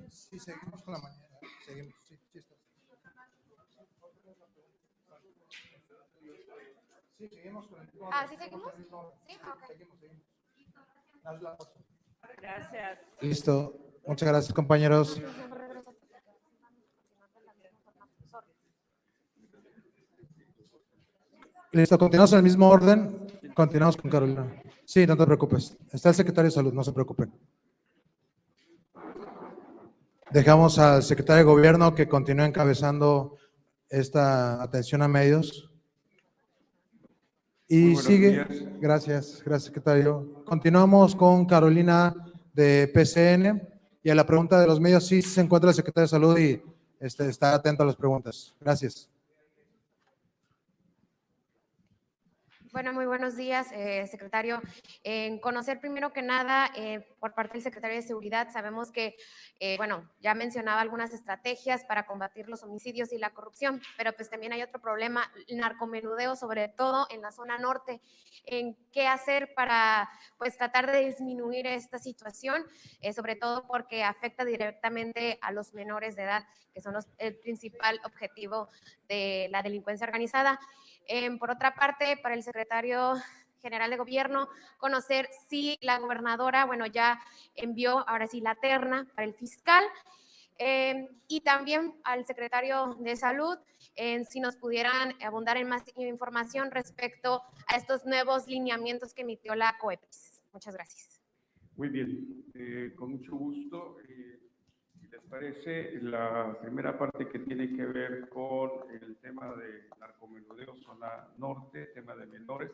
Speaker 2: Sí, seguimos con la mañana. Seguimos, sí, sí estás. Sí, seguimos con el mismo orden.
Speaker 3: ¿Sí seguimos? Sí, ok.
Speaker 2: Seguimos. Haz la pausa.
Speaker 1: Gracias.
Speaker 2: Listo. Muchas gracias, compañeros. Listo, continuamos en el mismo orden. Continuamos con Carolina. Sí, no te preocupes. Está el secretario de Salud, no se preocupen. Dejamos al secretario de Gobierno que continúe encabezando esta atención a medios. Y
Speaker 5: Muy buenos
Speaker 2: sigue.
Speaker 5: días.
Speaker 2: Gracias, secretario. Continuamos con Carolina de PCN. Y a la pregunta de los medios, sí se encuentra el secretario de Salud y está atento a las preguntas. Gracias.
Speaker 12: Bueno, muy buenos días, secretario. En conocer primero que nada, por parte del secretario de Seguridad, sabemos que, bueno, ya mencionaba algunas estrategias para combatir los homicidios y la corrupción, pero pues también hay otro problema, el narcomenudeo, sobre todo en la zona norte. ¿En qué hacer para, pues, tratar de disminuir esta situación? Sobre todo porque afecta directamente a los menores de edad, que son el principal objetivo de la delincuencia organizada. Por otra parte, para el secretario general de Gobierno, conocer si la gobernadora, bueno, ya envió ahora sí la terna para el fiscal, y también al secretario de Salud, si nos pudieran abundar en más información respecto a estos nuevos lineamientos que emitió la COEPRIS. Muchas gracias.
Speaker 5: Muy bien, con mucho gusto. Si les parece, la primera parte que tiene que ver con el tema de narcomenudeo, zona norte, tema de menores,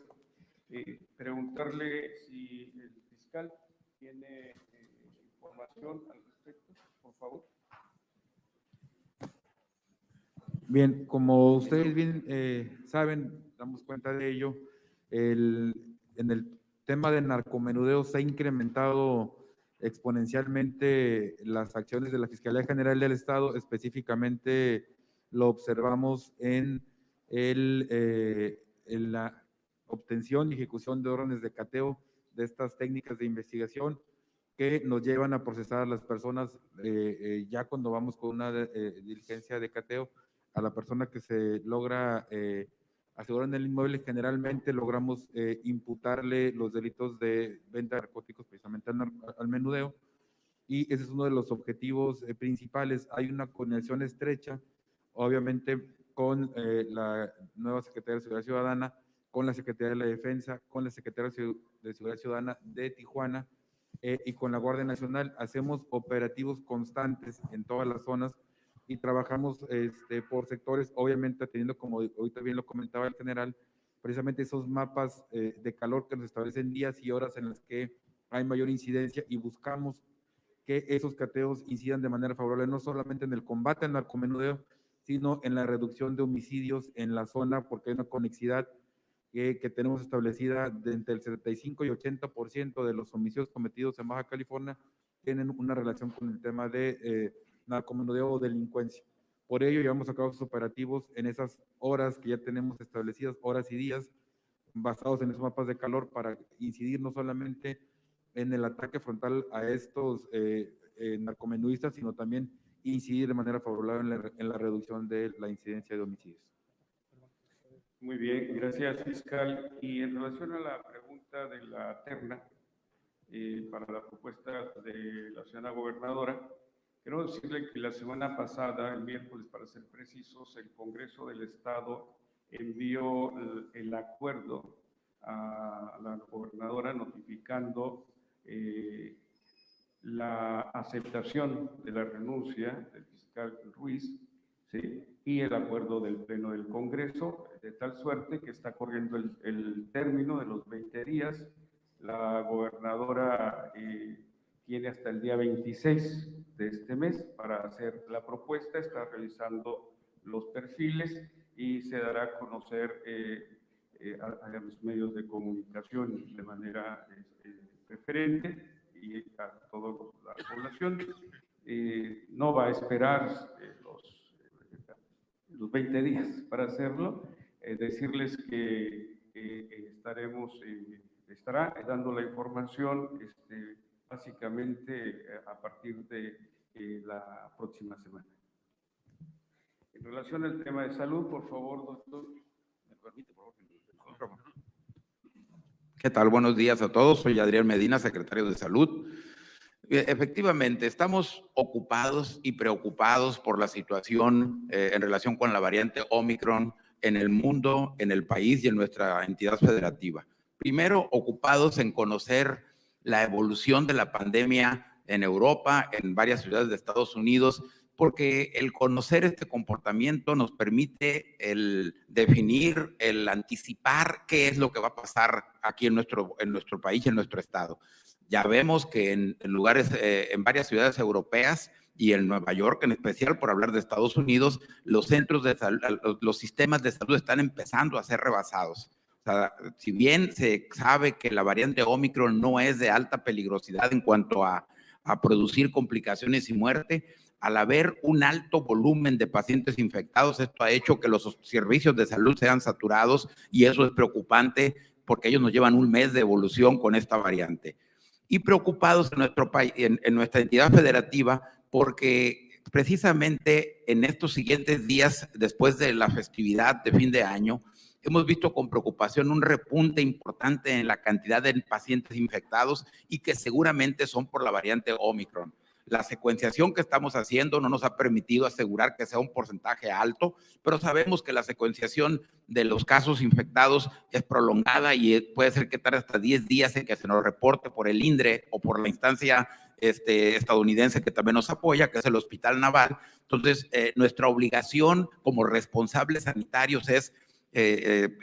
Speaker 5: preguntarle si el fiscal tiene información al respecto, por favor. Bien, como ustedes bien saben, damos cuenta de ello, en el tema de narcomenudeo se ha incrementado exponencialmente las acciones de la Fiscalía General del Estado, específicamente lo observamos en la obtención y ejecución de órdenes de cateo
Speaker 9: de estas técnicas de investigación que nos llevan a procesar a las personas ya cuando vamos con una diligencia de cateo, a la persona que se logra asegurar en el inmueble, generalmente logramos imputarle los delitos de venta de narcóticos precisamente al menudeo, y ese es uno de los objetivos principales. Hay una conexión estrecha, obviamente, con la nueva Secretaría de Seguridad Ciudadana, con la Secretaría de la Defensa, con la Secretaría de Seguridad Ciudadana de Tijuana y con la Guardia Nacional. Hacemos operativos constantes en todas las zonas y trabajamos por sectores, obviamente teniendo, como ahorita bien lo comentaba el general, precisamente esos mapas de calor que nos establecen días y horas en las que hay mayor incidencia, y buscamos que esos cateos incidan de manera favorable no solamente en el combate al narcomenudeo, sino en la reducción de homicidios en la zona, porque hay una conexidad que tenemos establecida de entre el 75 y 80% de los homicidios cometidos en Baja California tienen una relación con el tema de narcomenudeo o delincuencia. Por ello, llevamos a cabo esos operativos en esas horas que ya tenemos establecidas, horas y días, basados en esos mapas de calor, para incidir no solamente en el ataque frontal a estos narcomenudistas, sino también incidir de manera favorable en la reducción de la incidencia de homicidios.
Speaker 5: Muy bien, gracias, fiscal. Y en relación a la pregunta de la terna, para la propuesta de la señora gobernadora, quiero decirle que la semana pasada, el miércoles para ser precisos, el Congreso del Estado envió el acuerdo a la gobernadora notificando la aceptación de la renuncia del fiscal Ruiz, ¿sí?, y el acuerdo del Pleno del Congreso, de tal suerte que está corriendo el término de los 20 días. La gobernadora tiene hasta el día 26 de este mes para hacer la propuesta, está revisando los perfiles y se dará a conocer a los medios de comunicación de manera preferente y a toda la población. No va a esperar los 20 días para hacerlo. Decirles que estará dando la información básicamente a partir de la próxima semana. En relación al tema de salud, por favor, doctor. ¿Me permite, por favor?
Speaker 13: ¿Qué tal? Buenos días a todos. Soy Adrián Medina, secretario de Salud. Efectivamente, estamos ocupados y preocupados por la situación en relación con la variante Omicron en el mundo, en el país y en nuestra entidad federativa. Primero, ocupados en conocer la evolución de la pandemia en Europa, en varias ciudades de Estados Unidos, porque el conocer este comportamiento nos permite el definir, el anticipar qué es lo que va a pasar aquí en nuestro país y en nuestro estado. Ya vemos que en lugares, en varias ciudades europeas y en Nueva York en especial, por hablar de Estados Unidos, los centros de salud, los sistemas de salud están empezando a ser rebasados. O sea, si bien se sabe que la variante Omicron no es de alta peligrosidad en cuanto a producir complicaciones y muerte, al haber un alto volumen de pacientes infectados, esto ha hecho que los servicios de salud sean saturados, y eso es preocupante porque ellos nos llevan un mes de evolución con esta variante. Y preocupados en nuestro país, en nuestra entidad federativa, porque precisamente en estos siguientes días, después de la festividad de fin de año, hemos visto con preocupación un repunte importante en la cantidad de pacientes infectados, y que seguramente son por la variante Omicron. La secuenciación que estamos haciendo no nos ha permitido asegurar que sea un porcentaje alto, pero sabemos que la secuenciación de los casos infectados es prolongada y puede ser que tarde hasta 10 días en que se nos reporte por el INDRE o por la instancia estadounidense que también nos apoya, que es el Hospital Naval. Entonces, nuestra obligación como responsables sanitarios es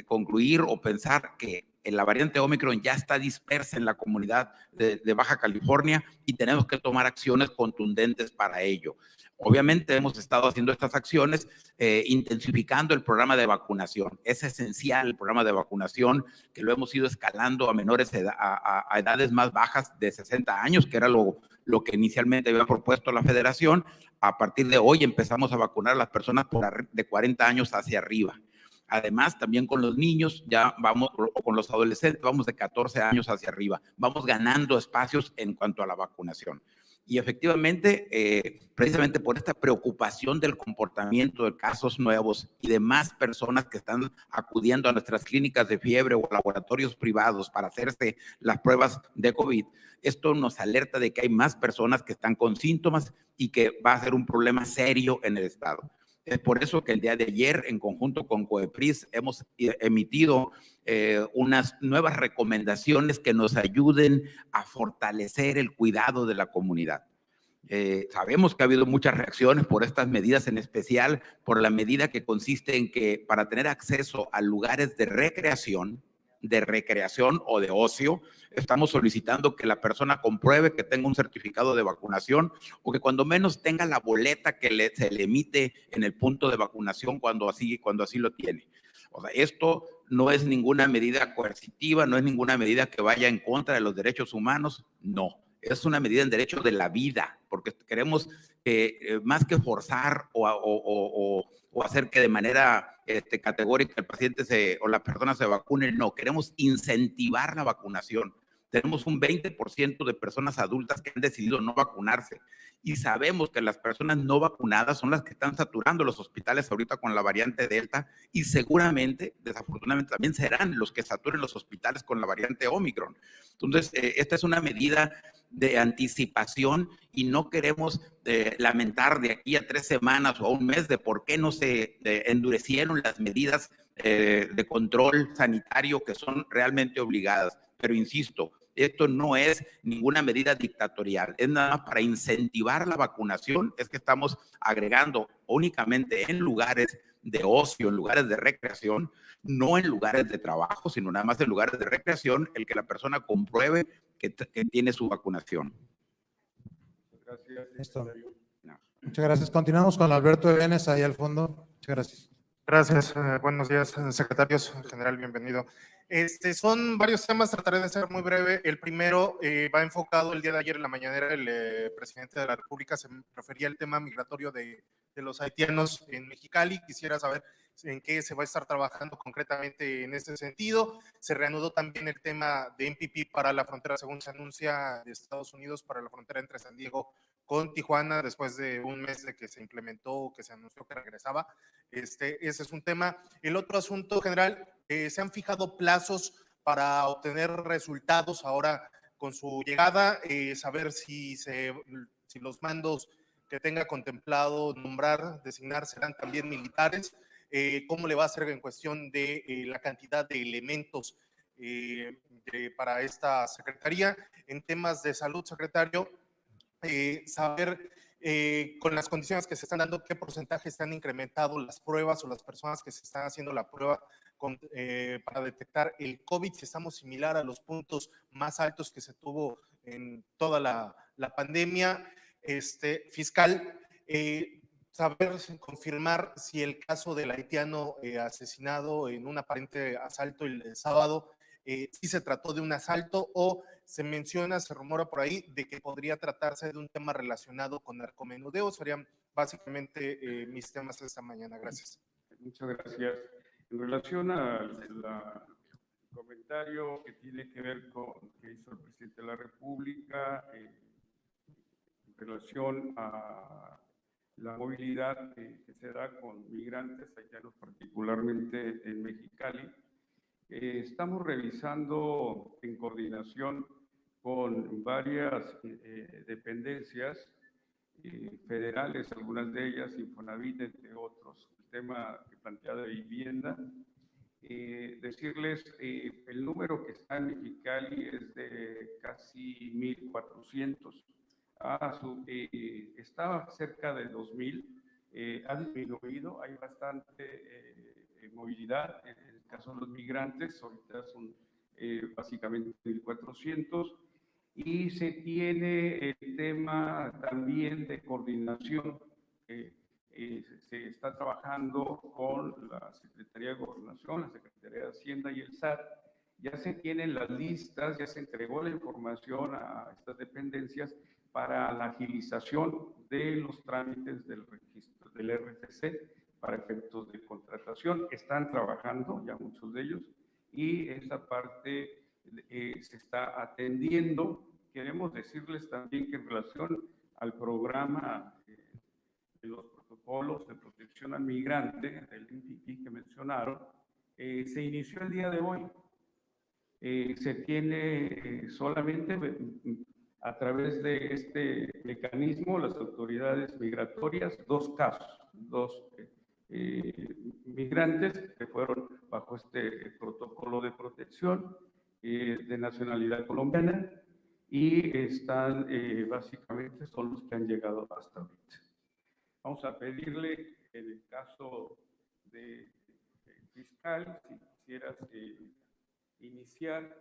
Speaker 13: concluir o pensar que la variante Omicron ya está dispersa en la comunidad de Baja California y tenemos que tomar acciones contundentes para ello. Obviamente hemos estado haciendo estas acciones intensificando el programa de vacunación. Es esencial el programa de vacunación, que lo hemos ido escalando a menores a edades más bajas de 60 años, que era lo que inicialmente había propuesto la federación. A partir de hoy empezamos a vacunar a las personas de 40 años hacia arriba. Además, también con los niños, ya vamos, o con los adolescentes, vamos de 14 años hacia arriba. Vamos ganando espacios en cuanto a la vacunación. Y efectivamente, precisamente por esta preocupación del comportamiento de casos nuevos y de más personas que están acudiendo a nuestras clínicas de fiebre o laboratorios privados para hacerse las pruebas de COVID, esto nos alerta de que hay más personas que están con síntomas y que va a ser un problema serio en el estado. Es por eso que el día de ayer, en conjunto con COEPRIS, hemos emitido unas nuevas recomendaciones que nos ayuden a fortalecer el cuidado de la comunidad. Sabemos que ha habido muchas reacciones por estas medidas, en especial por la medida que consiste en que para tener acceso a lugares de recreación o de ocio, estamos solicitando que la persona compruebe que tenga un certificado de vacunación o que cuando menos tenga la boleta que se le emite en el punto de vacunación cuando así lo tiene. O sea, esto no es ninguna medida coercitiva, no es ninguna medida que vaya en contra de los derechos humanos, no. Es una medida en derecho de la vida, porque queremos que más que forzar o hacer que de manera categórica el paciente o la persona se vacune, no, queremos incentivar la vacunación. Tenemos un 20% de personas adultas que han decidido no vacunarse y sabemos que las personas no vacunadas son las que están saturando los hospitales ahorita con la variante Delta y seguramente, desafortunadamente, también serán los que saturen los hospitales con la variante Omicron. Entonces, esta es una medida de anticipación y no queremos lamentar de aquí a 3 semanas o a un mes de por qué no se endurecieron las medidas de control sanitario que son realmente obligadas. Pero insisto, esto no es ninguna medida dictatorial, es nada más para incentivar la vacunación, es que estamos agregando únicamente en lugares de ocio, en lugares de recreación, no en lugares de trabajo, sino nada más en lugares de recreación, el que la persona compruebe que tiene su vacunación.
Speaker 5: Gracias.
Speaker 2: Listo. Muchas gracias. Continuamos con Alberto Ebenes ahí al fondo. Muchas gracias.
Speaker 14: Gracias. Buenos días, secretarios. En general, bienvenido. Son varios temas, trataré de ser muy breve. El primero va enfocado el día de ayer en la mañanera. El presidente de la República se refería al tema migratorio de los haitianos en Mexicali. Quisiera saber en qué se va a estar trabajando concretamente en este sentido. Se reanudó también el tema de MPP para la frontera, según se anuncia, de Estados Unidos para la frontera entre San Diego con Tijuana, después de un mes de que se implementó, que se anunció que regresaba. Ese es un tema. El otro asunto general, se han fijado plazos para obtener resultados ahora con su llegada, saber si los mandos que tenga contemplado nombrar, designar, serán también militares, cómo le va a hacer en cuestión de la cantidad de elementos para esta secretaría. En temas de salud, secretario, saber con las condiciones que se están dando, qué porcentaje se han incrementado las pruebas o las personas que se están haciendo la prueba para detectar el COVID, si estamos similar a los puntos más altos que se tuvo en toda la pandemia. Fiscal, saber, confirmar si el caso del haitiano asesinado en un aparente asalto el sábado, si se trató de un asalto o se menciona, se rumora por ahí de que podría tratarse de un tema relacionado con narcomenudeo. Serían básicamente mis temas esta mañana. Gracias.
Speaker 5: Muchas gracias. En relación al comentario que tiene que ver con que hizo el presidente de la República en relación a la movilidad que se da con migrantes haitianos, particularmente en Mexicali, estamos revisando en coordinación con varias dependencias federales, algunas de ellas, Infonavit, entre otros, el tema que plantea de vivienda. Decirles, el número que está en Mexicali es de casi 1,400. Estaba cerca de 2,000, ha disminuido, hay bastante movilidad. En el caso de los migrantes, ahorita son básicamente 1,400. Y se tiene el tema también de coordinación. Se está trabajando con la Secretaría de Gobernación, la Secretaría de Hacienda y el SAT. Ya se tienen las listas, ya se entregó la información a estas dependencias para la agilización de los trámites del registro del RFC para efectos de contratación. Están trabajando ya muchos de ellos y esa parte se está atendiendo. Queremos decirles también que en relación al programa de los protocolos de protección al migrante, del INPI que mencionaron, se inició el día de hoy. Se tiene solamente a través de este mecanismo, las autoridades migratorias, 2 casos, 2 migrantes que fueron bajo este protocolo de protección de nacionalidad colombiana y están básicamente son los que han llegado hasta ahorita. Vamos a pedirle en el caso de fiscal, si quisieras iniciar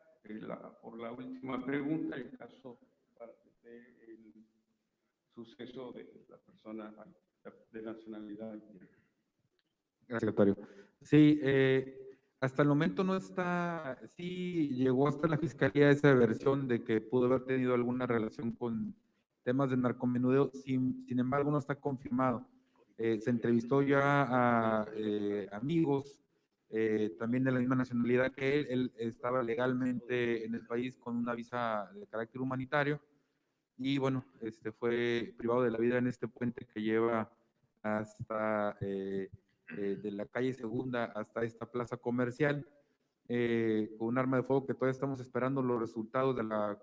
Speaker 5: por la última pregunta, el caso del suceso de la persona de nacionalidad haitiana.
Speaker 9: Gracias, secretario. Sí, hasta el momento no está, sí llegó hasta la fiscalía esa versión de que pudo haber tenido alguna relación con temas de narcomenudeo, sin embargo no está confirmado. Se entrevistó ya a amigos, también de la misma nacionalidad que él estaba legalmente en el país con una visa de carácter humanitario y bueno, fue privado de la vida en este puente que lleva hasta de la calle Segunda hasta esta plaza comercial, con un arma de fuego que todavía estamos esperando los resultados de la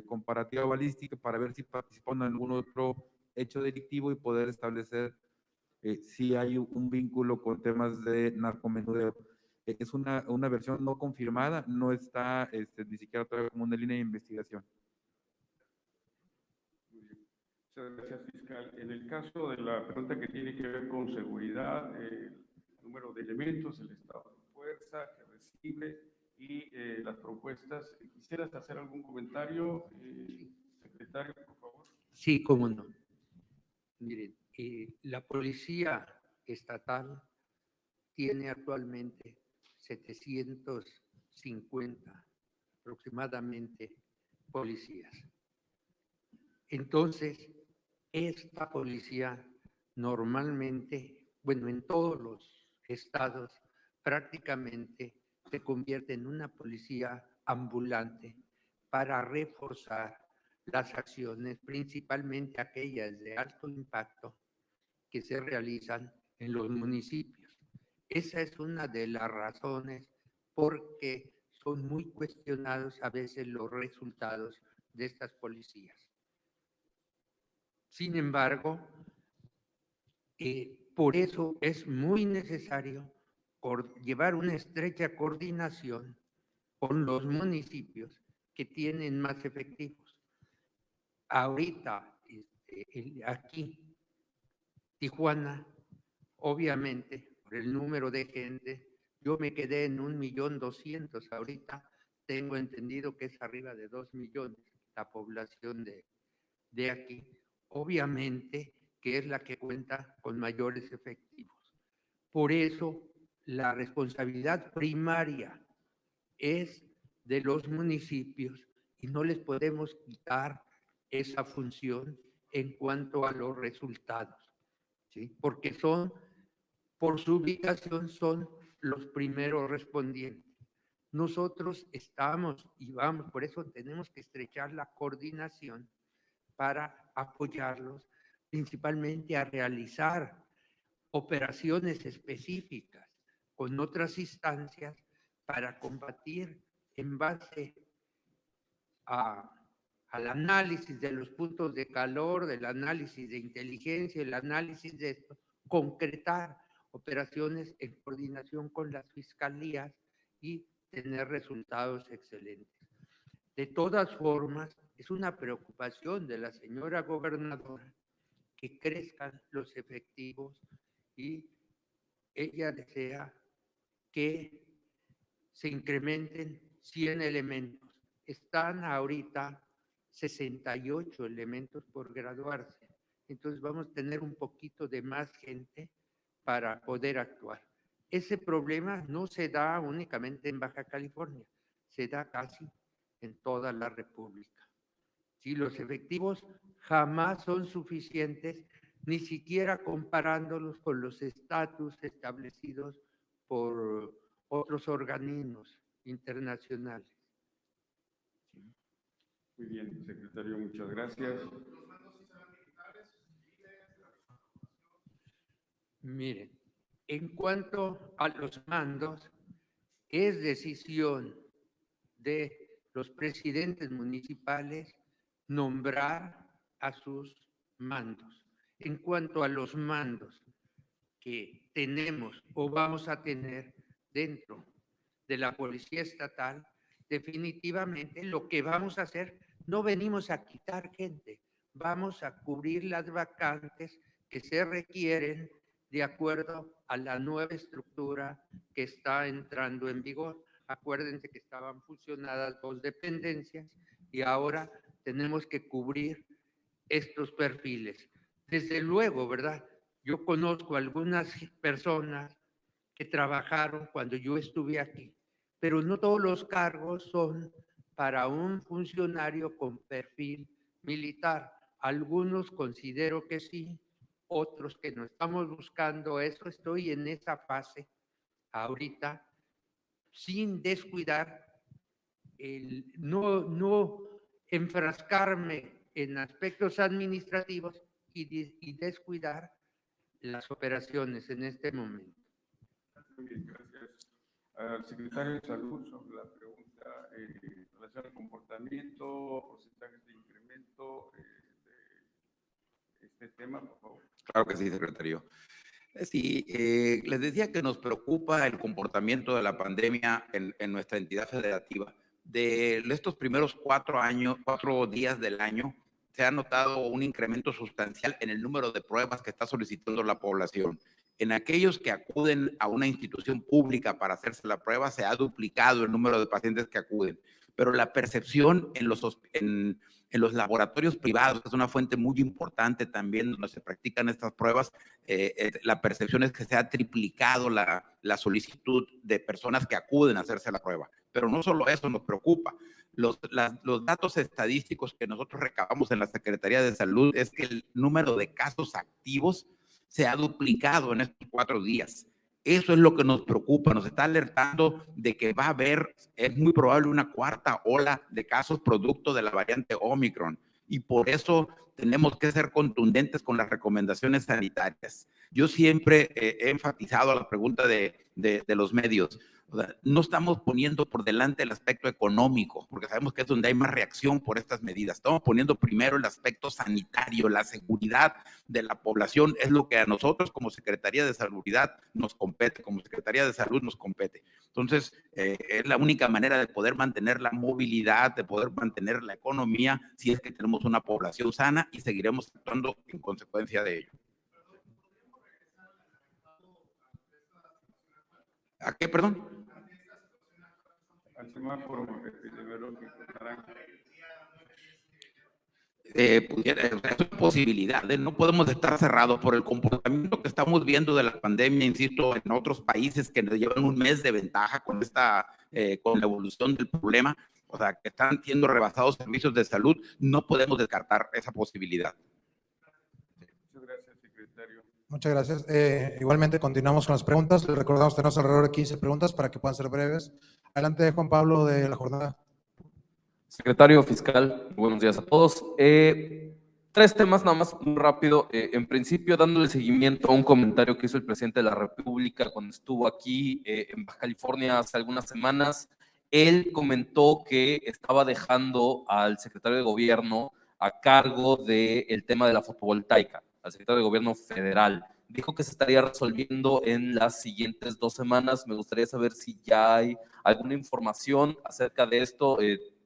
Speaker 9: comparativa balística para ver si participó en algún otro hecho delictivo y poder establecer si hay un vínculo con temas de narcomenudeo. Es una versión no confirmada, no está ni siquiera todavía como una línea de investigación.
Speaker 5: Muchas gracias, fiscal. En el caso de la pregunta que tiene que ver con seguridad, el número de elementos, el estado de fuerza que recibe y las propuestas, ¿quisieras hacer algún comentario, secretario, por favor?
Speaker 4: Sí, cómo no. Miren, la Policía Estatal tiene actualmente 750 aproximadamente policías. Entonces, esta policía normalmente, bueno, en todos los estados, prácticamente se convierte en una policía ambulante para reforzar las acciones, principalmente aquellas de alto impacto que se realizan en los municipios. Esa es una de las razones porque son muy cuestionados a veces los resultados de estas policías. Sin embargo, por eso es muy necesario llevar una estrecha coordinación con los municipios que tienen más efectivos. Ahorita, aquí, Tijuana, obviamente, por el número de gente, yo me quedé en 1.200.000, ahorita tengo entendido que es arriba de 2 millones la población de aquí. Obviamente que es la que cuenta con mayores efectivos. Por eso, la responsabilidad primaria es de los municipios y no les podemos quitar esa función en cuanto a los resultados, ¿sí? Porque son, por su ubicación, son los primeros respondientes. Nosotros estamos y vamos, por eso tenemos que estrechar la coordinación para apoyarlos, principalmente a realizar operaciones específicas con otras instancias para combatir en base al análisis de los puntos de calor, del análisis de inteligencia, el análisis de esto, concretar operaciones en coordinación con las fiscalías y tener resultados excelentes. De todas formas, es una preocupación de la señora gobernadora que crezcan los efectivos y ella desea que se incrementen 100 elementos. Están ahorita 68 elementos por graduarse. Entonces vamos a tener un poquito de más gente para poder actuar. Ese problema no se da únicamente en Baja California, se da casi en toda la República. Sí, los efectivos jamás son suficientes ni siquiera comparándolos con los estatus establecidos por otros organismos internacionales.
Speaker 5: Muy bien, secretario, muchas gracias.
Speaker 4: Miren, en cuanto a los mandos, es decisión de los presidentes municipales nombrar a sus mandos. En cuanto a los mandos que tenemos o vamos a tener dentro de la Policía Estatal, definitivamente lo que vamos a hacer, no venimos a quitar gente, vamos a cubrir las vacantes que se requieren de acuerdo a la nueva estructura que está entrando en vigor. Acuérdense que estaban fusionadas 2 dependencias y ahora tenemos que cubrir estos perfiles. Desde luego, ¿verdad? Yo conozco algunas personas que trabajaron cuando yo estuve aquí, pero no todos los cargos son para un funcionario con perfil militar. Algunos considero que sí, otros que no. Estamos buscando eso, estoy en esa fase ahorita, sin descuidar no enfrascarme en aspectos administrativos y descuidar las operaciones en este momento.
Speaker 5: Muy bien, gracias. Al secretario de Salud sobre la pregunta en relación al comportamiento, porcentajes de incremento de este tema, por favor.
Speaker 13: Claro que sí, secretario. Sí, les decía que nos preocupa el comportamiento de la pandemia en nuestra entidad federativa. De estos primeros 4 días del año, se ha notado un incremento sustancial en el número de pruebas que está solicitando la población. En aquellos que acuden a una institución pública para hacerse la prueba, se ha duplicado el número de pacientes que acuden. Pero la percepción en los laboratorios privados, que es una fuente muy importante también donde se practican estas pruebas, la percepción es que se ha triplicado la solicitud de personas que acuden a hacerse la prueba. Pero no solo eso nos preocupa. Los datos estadísticos que nosotros recabamos en la Secretaría de Salud es que el número de casos activos se ha duplicado en estos 4 días. Eso es lo que nos preocupa, nos está alertando de que va a haber, es muy probable, una 4ª ola de casos producto de la variante Omicron. Y por eso tenemos que ser contundentes con las recomendaciones sanitarias. Yo siempre he enfatizado a la pregunta de los medios. O sea, no estamos poniendo por delante el aspecto económico, porque sabemos que es donde hay más reacción por estas medidas. Estamos poniendo primero el aspecto sanitario, la seguridad de la población es lo que a nosotros como Secretaría de Salubridad nos compete, como Secretaría de Salud nos compete. Entonces, es la única manera de poder mantener la movilidad, de poder mantener la economía, si es que tenemos una población sana y seguiremos actuando en consecuencia de ello. ¿A qué, perdón?
Speaker 5: Al semáforo epidemiológico naranja.
Speaker 13: Es una posibilidad, no podemos estar cerrados por el comportamiento que estamos viendo de la pandemia, insisto, en otros países que nos llevan un mes de ventaja con con la evolución del problema, o sea, que están siendo rebasados servicios de salud, no podemos descartar esa posibilidad.
Speaker 5: Muchas gracias, secretario.
Speaker 2: Muchas gracias. Igualmente continuamos con las preguntas. Les recordamos que tenemos alrededor de 15 preguntas para que puedan ser breves. Adelante, Juan Pablo, de la jornada.
Speaker 15: Secretario Fiscal, buenos días a todos. 3 temas nada más, muy rápido. En principio, dándole seguimiento a un comentario que hizo el presidente de la República cuando estuvo aquí en Baja California hace algunas semanas. Él comentó que estaba dejando al secretario de Gobierno a cargo del tema de la fotovoltaica, al secretario de Gobierno federal. Dijo que se estaría resolviendo en las siguientes 2 semanas. Me gustaría saber si ya hay alguna información acerca de esto.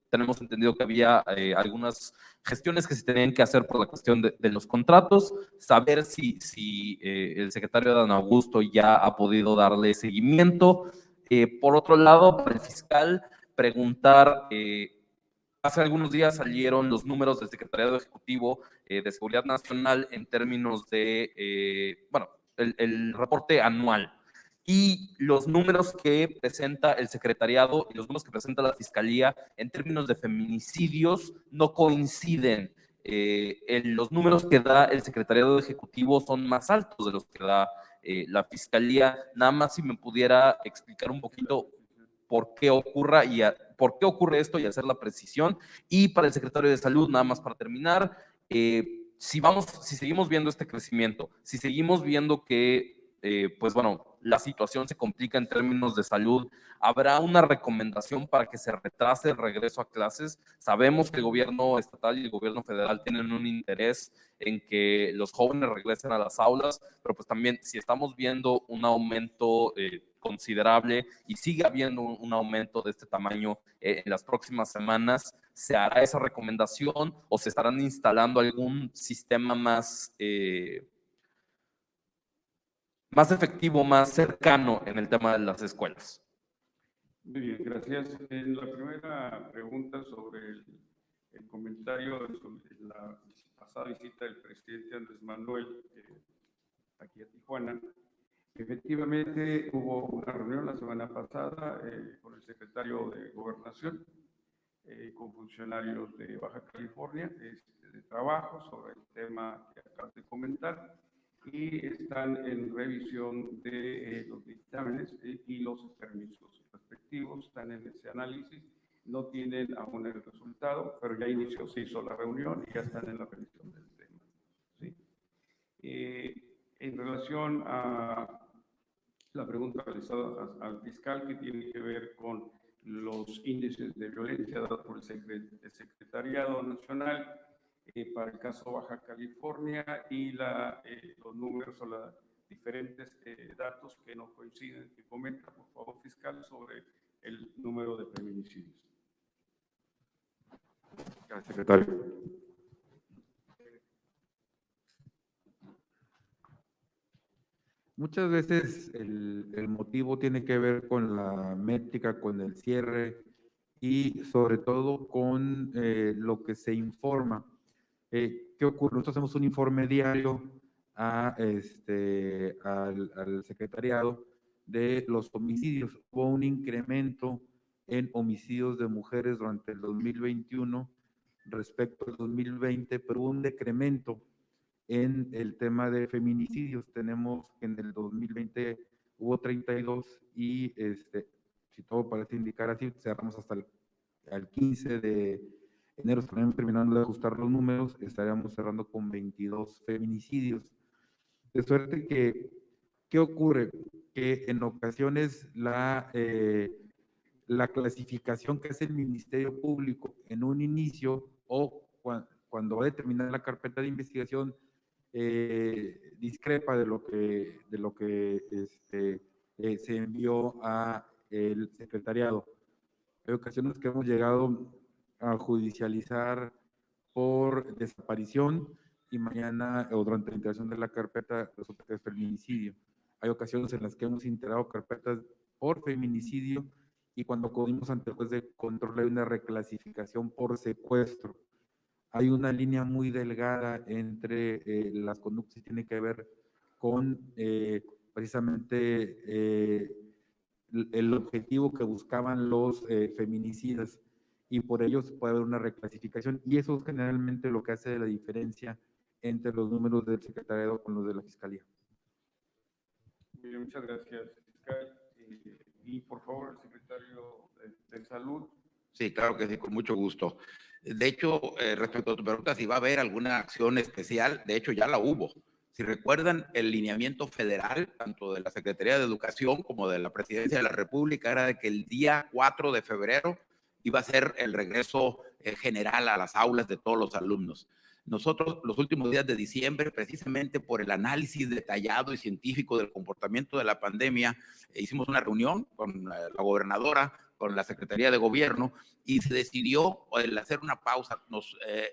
Speaker 15: Tenemos entendido que había algunas gestiones que se tenían que hacer por la cuestión de los contratos. Saber si el secretario Dan Augusto ya ha podido darle seguimiento. Por otro lado, para el fiscal, preguntar, hace algunos días salieron los números del Secretariado Ejecutivo de Seguridad Nacional en términos de, el reporte anual. Y los números que presenta el secretariado y los números que presenta la Fiscalía en términos de feminicidios no coinciden. los números que da el Secretariado Ejecutivo son más altos de los que da la Fiscalía. Nada más si me pudiera explicar un poquito por qué ocurre esto y hacer la precisión. Y para el Secretario de Salud, nada más para terminar, si seguimos viendo este crecimiento, si seguimos viendo que pues bueno, la situación se complica en términos de salud, ¿habrá una recomendación para que se retrase el regreso a clases? Sabemos que el gobierno estatal y el gobierno federal tienen un interés en que los jóvenes regresen a las aulas, pero pues también si estamos viendo un aumento considerable y sigue habiendo un aumento de este tamaño en las próximas semanas, ¿se hará esa recomendación o se estarán instalando algún sistema más efectivo, más cercano en el tema de las escuelas?
Speaker 5: Muy bien, gracias. En la primera pregunta sobre el comentario sobre la pasada visita del presidente Andrés Manuel aquí a Tijuana, efectivamente hubo una reunión la semana pasada con el secretario de Gobernación, con funcionarios de Baja California, de trabajo sobre el tema que acabas de comentar, y están en revisión de los dictámenes y los permisos respectivos, están en ese análisis, no tienen aún el resultado, pero ya se hizo la reunión y ya están en la revisión del tema. ¿Sí? En relación a la pregunta realizada al fiscal, que tiene que ver con los índices de violencia dados por el Secretariado Nacional, para el caso Baja California y los números o los diferentes datos que no coinciden, que comenta, por favor, fiscal, sobre el número de feminicidios.
Speaker 9: Gracias, secretario. Muchas veces el motivo tiene que ver con la métrica, con el cierre y sobre todo con lo que se informa. ¿Qué ocurre? Nosotros hacemos un informe diario al secretariado de los homicidios. Hubo un incremento en homicidios de mujeres durante el 2021 respecto al 2020, pero hubo un decremento en el tema de feminicidios. Tenemos que en el 2020 hubo 32 y si todo parece indicar así, cerramos hasta el 15 de enero, estaremos terminando de ajustar los números, estaríamos cerrando con 22 feminicidios. De suerte que, ¿qué ocurre? Que en ocasiones la clasificación que hace el Ministerio Público en un inicio o cuando va a determinar la carpeta de investigación discrepa de lo que se envió a el secretariado. Hay ocasiones que hemos llegado a judicializar por desaparición y mañana o durante la integración de la carpeta resulta que es feminicidio. Hay ocasiones en las que hemos integrado carpetas por feminicidio y cuando acudimos ante el juez de control hay una reclasificación por secuestro. Hay una línea muy delgada entre las conductas que tienen que ver con precisamente el objetivo que buscaban los feminicidas y por ello puede haber una reclasificación y eso es generalmente lo que hace la diferencia entre los números del secretariado con los de la Fiscalía.
Speaker 5: Muy bien, muchas gracias, fiscal. Y por favor, el secretario de Salud.
Speaker 13: Sí, claro que sí, con mucho gusto. De hecho, respecto a tu pregunta, si va a haber alguna acción especial, de hecho ya la hubo. Si recuerdan, el lineamiento federal, tanto de la Secretaría de Educación como de la Presidencia de la República, era de que el día 4 de febrero iba a ser el regreso general a las aulas de todos los alumnos. Nosotros, los últimos días de diciembre, precisamente por el análisis detallado y científico del comportamiento de la pandemia, hicimos una reunión con la gobernadora, con la Secretaría de Gobierno, y se decidió hacer una pausa.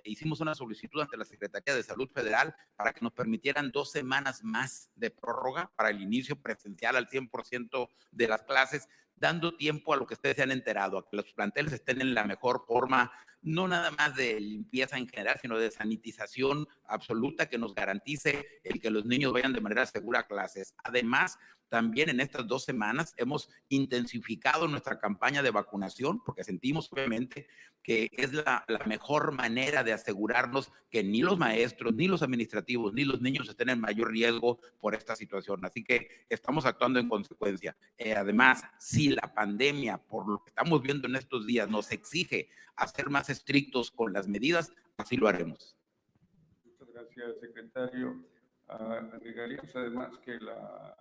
Speaker 13: Hicimos una solicitud ante la Secretaría de Salud Federal para que nos permitieran 2 semanas más de prórroga para el inicio presencial al 100% de las clases, dando tiempo a lo que ustedes se han enterado, a que los planteles estén en la mejor forma, no nada más de limpieza en general, sino de sanitización absoluta que nos garantice el que los niños vayan de manera segura a clases. Además también en estas 2 semanas hemos intensificado nuestra campaña de vacunación porque sentimos obviamente que es la mejor manera de asegurarnos que ni los maestros, ni los administrativos, ni los niños estén en mayor riesgo por esta situación. Así que estamos actuando en consecuencia. Además, si la pandemia, por lo que estamos viendo en estos días, nos exige a ser más estrictos con las medidas, así lo haremos.
Speaker 5: Muchas gracias, secretario. Agregaríamos además que la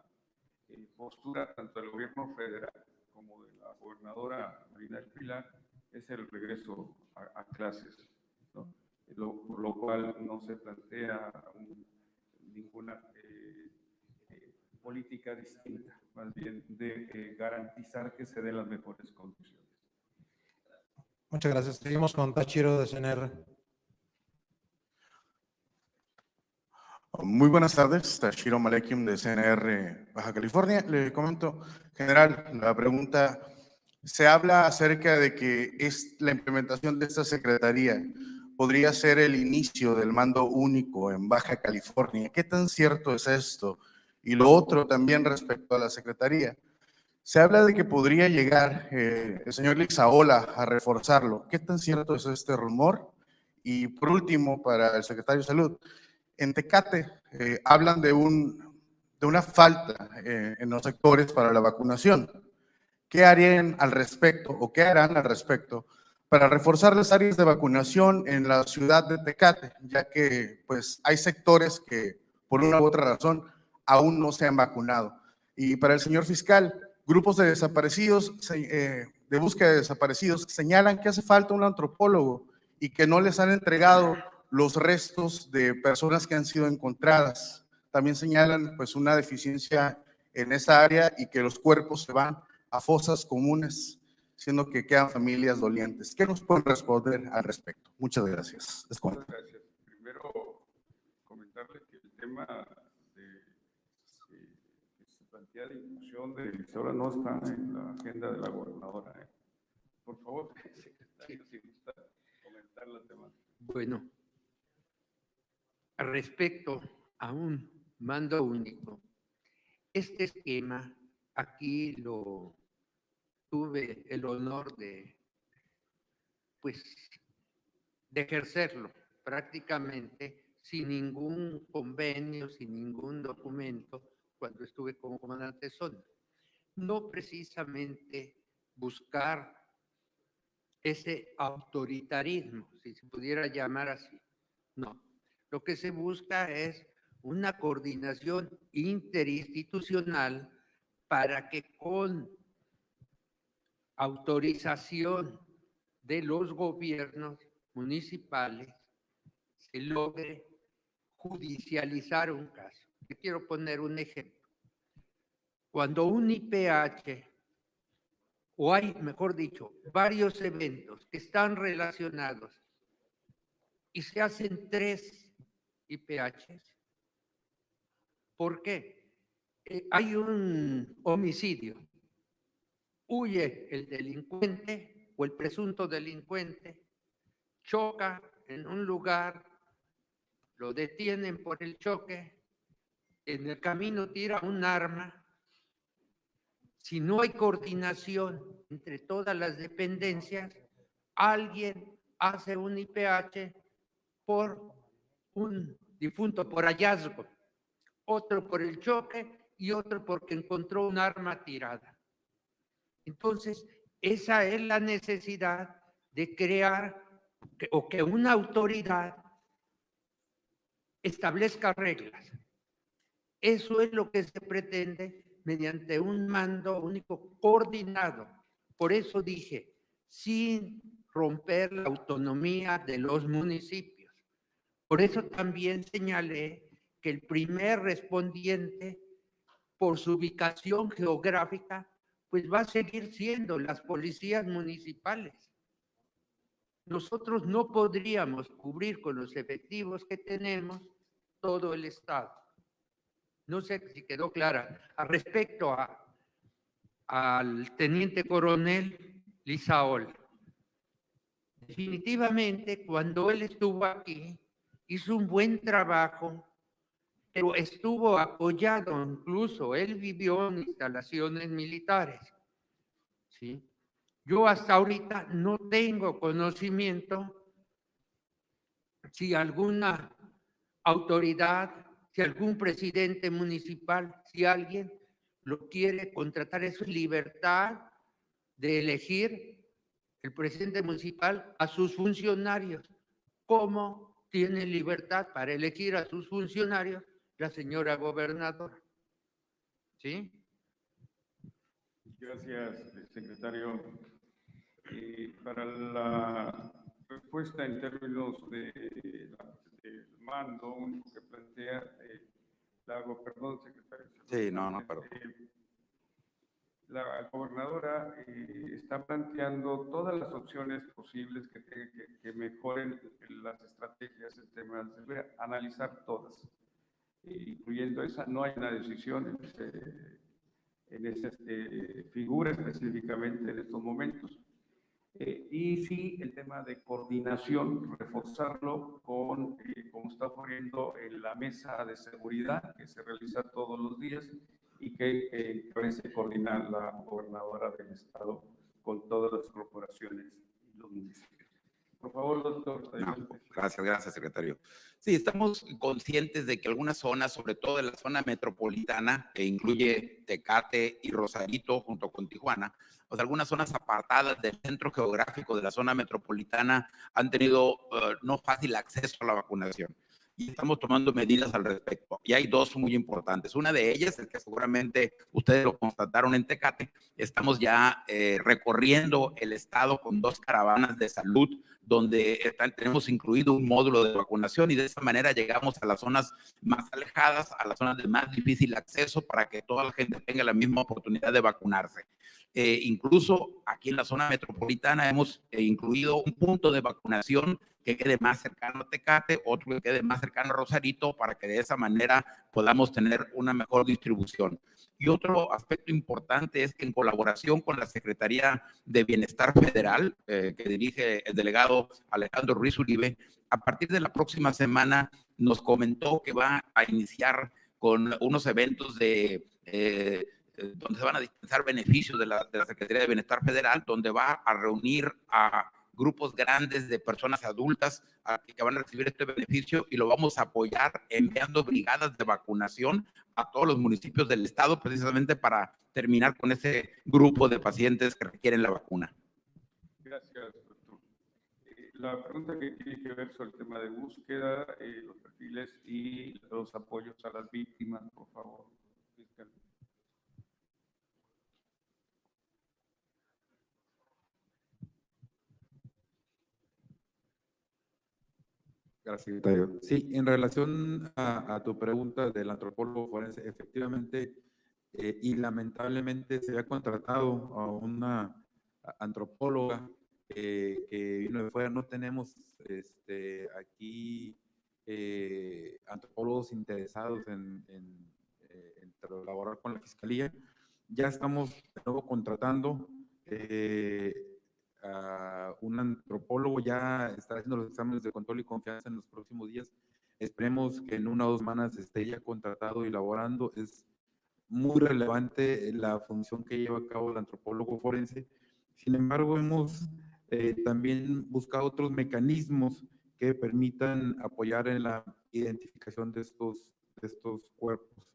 Speaker 5: postura tanto del gobierno federal como de la gobernadora Marina del Pilar es el regreso a clases, ¿no? Por lo cual no se plantea ninguna política distinta, más bien de garantizar que se den las mejores condiciones.
Speaker 2: Muchas gracias. Seguimos con Tachiro de CNR.
Speaker 16: Muy buenas tardes, Tashiro Malekim de CNR Baja California. Le comento, general, la pregunta, se habla acerca de que la implementación de esta secretaría podría ser el inicio del mando único en Baja California. ¿Qué tan cierto es esto? Y lo otro también respecto a la secretaría. Se habla de que podría llegar el señor Lixaola a reforzarlo. ¿Qué tan cierto es este rumor? Y por último, para el secretario de Salud, en Tecate hablan de una falta en los sectores para la vacunación. ¿Qué harían al respecto o qué harán al respecto para reforzar las áreas de vacunación en la ciudad de Tecate? Ya que pues hay sectores que por una u otra razón aún no se han vacunado. Y para el señor fiscal, grupos de desaparecidos, de búsqueda de desaparecidos, señalan que hace falta un antropólogo y que no les han entregado los restos de personas que han sido encontradas. También señalan pues una deficiencia en esa área y que los cuerpos se van a fosas comunes, siendo que quedan familias dolientes. ¿Qué nos pueden responder al respecto? Muchas gracias.
Speaker 5: Muchas gracias. Primero, comentarle que el tema que se plantea de inclusión de Lixaola no está en la agenda de la gobernadora. Por favor, secretario, si gusta comentar la temática.
Speaker 4: Bueno, respecto a un mando único, este esquema aquí lo tuve el honor de ejercerlo prácticamente sin ningún convenio, sin ningún documento cuando estuve como comandante de zona. No precisamente buscar ese autoritarismo, si se pudiera llamar así, no. Lo que se busca es una coordinación interinstitucional para que con autorización de los gobiernos municipales se logre judicializar un caso. Yo quiero poner un ejemplo. Cuando un IPH, o hay, mejor dicho, varios eventos que están relacionados y se hacen 3 IPHs. ¿Por qué? Hay un homicidio. Huye el delincuente o el presunto delincuente, choca en un lugar, lo detienen por el choque, en el camino tira un arma. Si no hay coordinación entre todas las dependencias, alguien hace un IPH por un difunto por hallazgo, otro por el choque y otro porque encontró un arma tirada. Entonces, esa es la necesidad de crear que una autoridad establezca reglas. Eso es lo que se pretende mediante un mando único coordinado. Por eso dije, sin romper la autonomía de los municipios. Por eso también señalé que el primer respondiente por su ubicación geográfica, pues va a seguir siendo las policías municipales. Nosotros no podríamos cubrir con los efectivos que tenemos todo el estado. No sé si quedó clara. Respecto al teniente coronel Lixaola, definitivamente cuando él estuvo aquí, hizo un buen trabajo pero estuvo apoyado, incluso él vivió en instalaciones militares, ¿sí? Yo hasta ahorita no tengo conocimiento si alguna autoridad, si algún presidente municipal, si alguien lo quiere contratar, es su libertad de elegir el presidente municipal a sus funcionarios. ¿Cómo tiene libertad para elegir a sus funcionarios la señora gobernadora? ¿Sí?
Speaker 5: Gracias, secretario. Para la respuesta en términos del mando único que plantea, perdón, secretario.
Speaker 13: Sí, no, perdón.
Speaker 5: La gobernadora está planteando todas las opciones posibles que mejoren las estrategias en temas de seguridad, analizar todas, incluyendo esa. No hay una decisión en esa figura específicamente en estos momentos. Y sí, el tema de coordinación, reforzarlo con, como está ocurriendo en la mesa de seguridad que se realiza todos los días y que parece coordinar la gobernadora del estado con todas las corporaciones y los municipios. Por favor, doctor.
Speaker 13: Gracias, secretario. Sí, estamos conscientes de que algunas zonas, sobre todo en la zona metropolitana, que incluye Tecate y Rosarito junto con Tijuana, pues algunas zonas apartadas del centro geográfico de la zona metropolitana han tenido no fácil acceso a la vacunación. Y estamos tomando medidas al respecto. Y hay dos muy importantes. Una de ellas es que seguramente ustedes lo constataron en Tecate. Estamos ya recorriendo el estado con 2 caravanas de salud donde tenemos incluido un módulo de vacunación y de esa manera llegamos a las zonas más alejadas, a las zonas de más difícil acceso para que toda la gente tenga la misma oportunidad de vacunarse. Incluso aquí en la zona metropolitana hemos incluido un punto de vacunación que quede más cercano a Tecate, otro que quede más cercano a Rosarito, para que de esa manera podamos tener una mejor distribución. Y otro aspecto importante es que en colaboración con la Secretaría de Bienestar Federal, que dirige el delegado Alejandro Ruiz Uribe, a partir de la próxima semana nos comentó que va a iniciar con unos eventos donde se van a dispensar beneficios de la Secretaría de Bienestar Federal, donde va a reunir a grupos grandes de personas adultas que van a recibir este beneficio y lo vamos a apoyar enviando brigadas de vacunación a todos los municipios del estado precisamente para terminar con ese grupo de pacientes que requieren la vacuna.
Speaker 5: Gracias, doctor. La pregunta que tiene que ver sobre el tema de búsqueda, los perfiles y los apoyos a las víctimas, por favor, fiscal.
Speaker 9: Gracias, secretario. Sí, en relación a tu pregunta del antropólogo forense, efectivamente y lamentablemente se ha contratado a una antropóloga que vino de fuera. No tenemos aquí antropólogos interesados en colaborar con la Fiscalía. Ya estamos de nuevo contratando a un antropólogo, ya está haciendo los exámenes de control y confianza en los próximos días. Esperemos que en 1 o 2 semanas esté ya contratado y laborando. Es muy relevante la función que lleva a cabo el antropólogo forense. Sin embargo, hemos también buscado otros mecanismos que permitan apoyar en la identificación de estos cuerpos.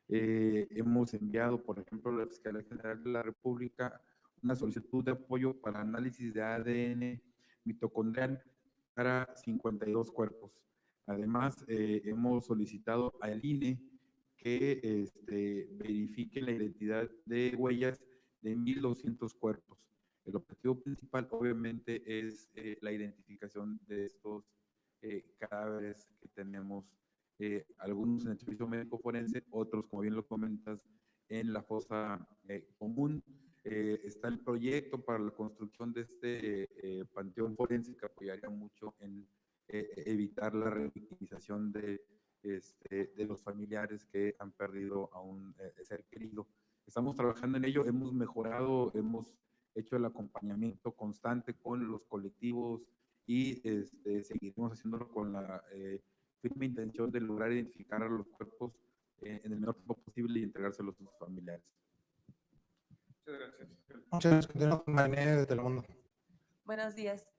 Speaker 9: Hemos enviado, por ejemplo, a la Fiscalía General de la República una solicitud de apoyo para análisis de ADN mitocondrial para 52 cuerpos. Además, hemos solicitado al INE que verifique la identidad de huellas de 1,200 cuerpos. El objetivo principal, obviamente, es la identificación de estos cadáveres que tenemos, algunos en el servicio médico forense, otros, como bien lo comentas, en la fosa común. Está el proyecto para la construcción de este panteón forense que apoyaría mucho en evitar la revictimización de los familiares que han perdido a un ser querido. Estamos trabajando en ello, hemos mejorado, hemos hecho el acompañamiento constante con los colectivos y seguiremos haciéndolo con la firme intención de lograr identificar a los cuerpos en el menor tiempo posible y entregárselos a sus familiares.
Speaker 5: Muchas gracias.
Speaker 2: Muchas gracias. Continuamos con María de Telemundo.
Speaker 17: Buenos días.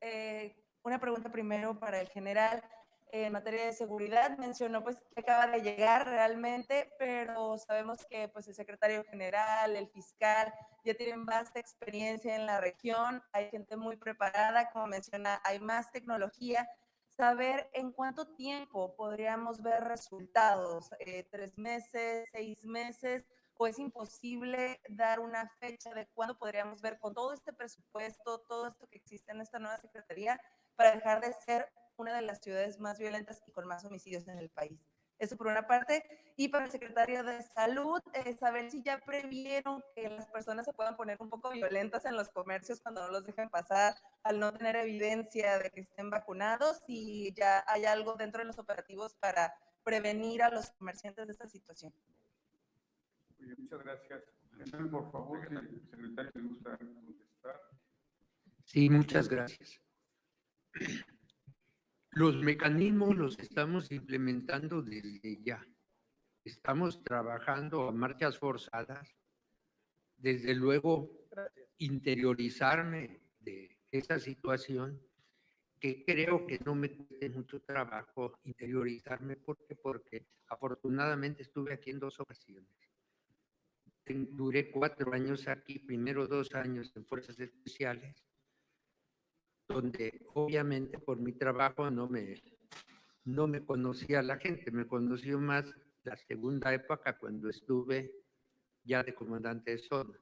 Speaker 17: Una pregunta primero para el general. En materia de seguridad, mencionó pues que acaba de llegar realmente, pero sabemos que pues el secretario general, el fiscal, ya tienen vasta experiencia en la región, hay gente muy preparada, como menciona, hay más tecnología. Saber en cuánto tiempo podríamos ver resultados, 3 meses, 6 meses, o es imposible dar una fecha de cuándo podríamos ver con todo este presupuesto, todo esto que existe en esta nueva secretaría, para dejar de ser una de las ciudades más violentas y con más homicidios en el país. Eso por una parte. Y para el secretario de Salud, saber si ya previeron que las personas se puedan poner un poco violentas en los comercios cuando no los dejan pasar al no tener evidencia de que estén vacunados, y ya hay algo dentro de los operativos para prevenir a los comerciantes de esta situación.
Speaker 5: Muy bien, muchas gracias. General, por favor, si el secretario le gusta contestar.
Speaker 4: Sí, muchas gracias. Los mecanismos los estamos implementando desde ya. Estamos trabajando a marchas forzadas. Desde luego, interiorizarme de esa situación, que creo que no me cueste mucho trabajo interiorizarme. Porque afortunadamente estuve aquí en 2 ocasiones. Duré 4 años aquí, primero 2 años en Fuerzas Especiales, donde obviamente por mi trabajo no me conocía la gente, me conoció más la segunda época cuando estuve ya de comandante de zona.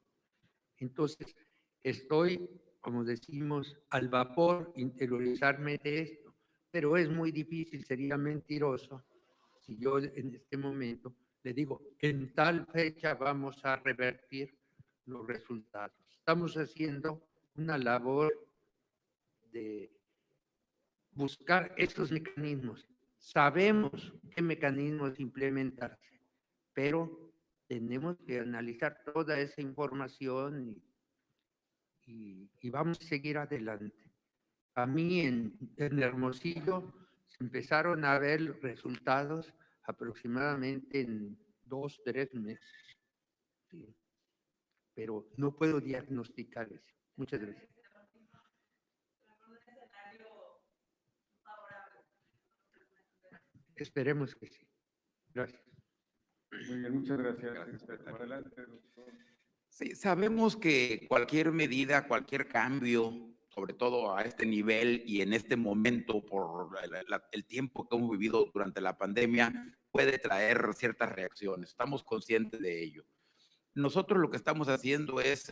Speaker 4: Entonces, estoy, como decimos, al vapor, interiorizarme de esto, pero es muy difícil, sería mentiroso si yo en este momento le digo, en tal fecha vamos a revertir los resultados. Estamos haciendo una labor de buscar estos mecanismos. Sabemos qué mecanismos implementarse, pero tenemos que analizar toda esa información y vamos a seguir adelante. A mí en Hermosillo se empezaron a ver resultados aproximadamente en 2, 3 meses. Sí. Pero no puedo diagnosticar eso. Muchas gracias. Esperemos que sí. Gracias.
Speaker 5: Muy bien, muchas gracias. Adelante, doctor.
Speaker 13: Sí, sabemos que cualquier medida, cualquier cambio, sobre todo a este nivel y en este momento por el tiempo que hemos vivido durante la pandemia, puede traer ciertas reacciones. Estamos conscientes de ello. Nosotros lo que estamos haciendo es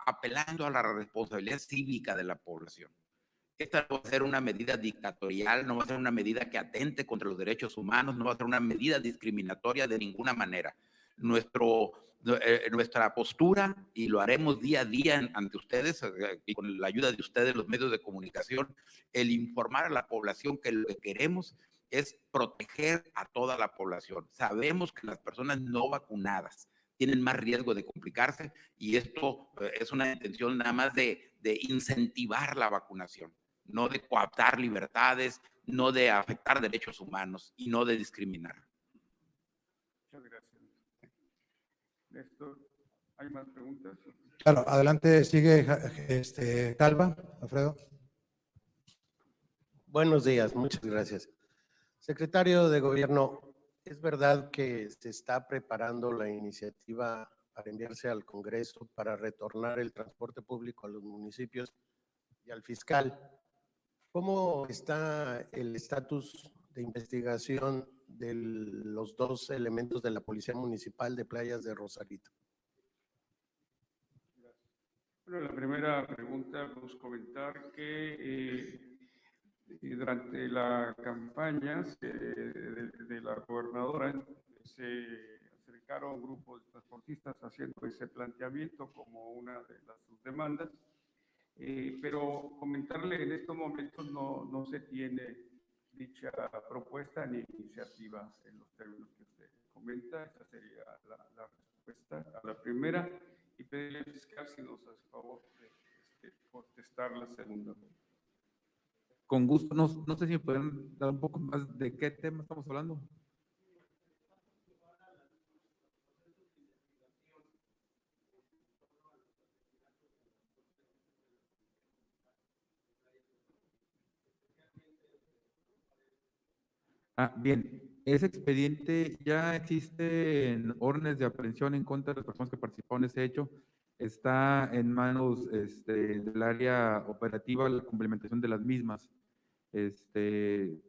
Speaker 13: apelando a la responsabilidad cívica de la población. Esta no va a ser una medida dictatorial, no va a ser una medida que atente contra los derechos humanos, no va a ser una medida discriminatoria de ninguna manera. Nuestra postura, y lo haremos día a día ante ustedes y con la ayuda de ustedes, los medios de comunicación, el informar a la población que lo que queremos es proteger a toda la población. Sabemos que las personas no vacunadas tienen más riesgo de complicarse y esto es una intención nada más de incentivar la vacunación, no de coaptar libertades, no de afectar derechos humanos y no de discriminar.
Speaker 5: Muchas gracias. Néstor, ¿hay más preguntas?
Speaker 2: Claro, adelante, sigue Calva, Alfredo.
Speaker 18: Buenos días, muchas gracias. Secretario de Gobierno, ¿es verdad que se está preparando la iniciativa para enviarse al Congreso para retornar el transporte público a los municipios y al fiscal? ¿Cómo está el estatus de investigación de los 2 elementos de la Policía Municipal de Playas de Rosarito?
Speaker 5: Bueno, la primera pregunta, vamos a comentar que durante la campaña de la gobernadora se acercaron grupos de transportistas haciendo ese planteamiento como una de sus demandas, pero comentarle en estos momentos no se tiene dicha propuesta ni iniciativa en los términos que usted comenta. Esta sería la respuesta a la primera, y pedirle al fiscal si nos hace favor de contestar la segunda.
Speaker 9: Con gusto, no sé si me pueden dar un poco más de qué tema estamos hablando. Bien, ese expediente ya existe en órdenes de aprehensión en contra de las personas que participaron en ese hecho. Está en manos del área operativa la complementación de las mismas.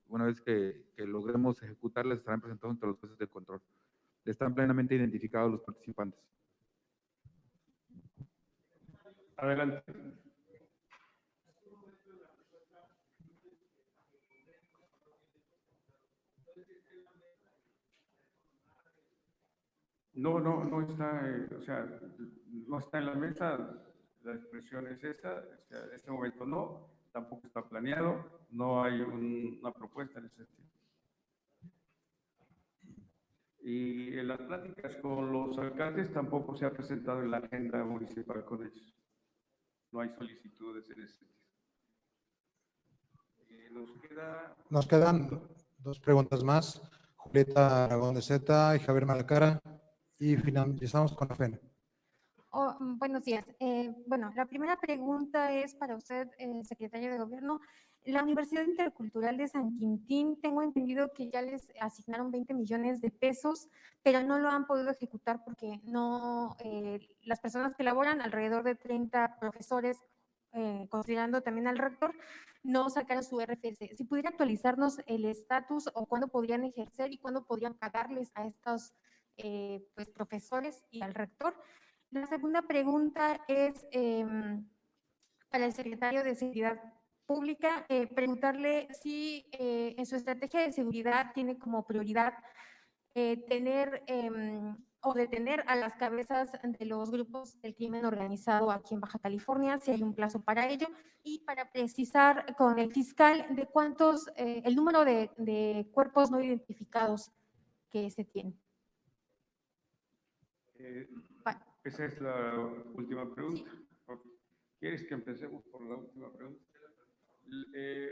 Speaker 9: Una vez que logremos ejecutarlas, estarán presentados ante los jueces de control. Están plenamente identificados los participantes.
Speaker 5: Adelante. No está, o sea, no está en la mesa, la expresión es esa, o sea, en este momento no, tampoco está planeado, no hay una propuesta en ese sentido. Y en las pláticas con los alcaldes tampoco se ha presentado en la agenda municipal con ellos. No hay solicitudes en ese sentido.
Speaker 2: Nos quedan dos preguntas más. Julieta Aragón de Zeta y Javier Malacara. Y finalizamos con la FENA.
Speaker 19: Buenos días. Bueno, la primera pregunta es para usted, secretario de Gobierno. La Universidad Intercultural de San Quintín, tengo entendido que ya les asignaron 20 millones de pesos, pero no lo han podido ejecutar porque no, las personas que laboran, alrededor de 30 profesores, considerando también al rector, no sacaron su RFC. Si pudiera actualizarnos el estatus o cuándo podrían ejercer y cuándo podrían pagarles a estos pues, profesores y al rector. La segunda pregunta es para el secretario de Seguridad Pública, preguntarle si en su estrategia de seguridad tiene como prioridad tener o detener a las cabezas de los grupos del crimen organizado aquí en Baja California, si hay un plazo para ello, y para precisar con el fiscal de cuántos, el número de cuerpos no identificados que se tiene.
Speaker 5: Esa es la última pregunta. ¿Quieres que empecemos por la última pregunta?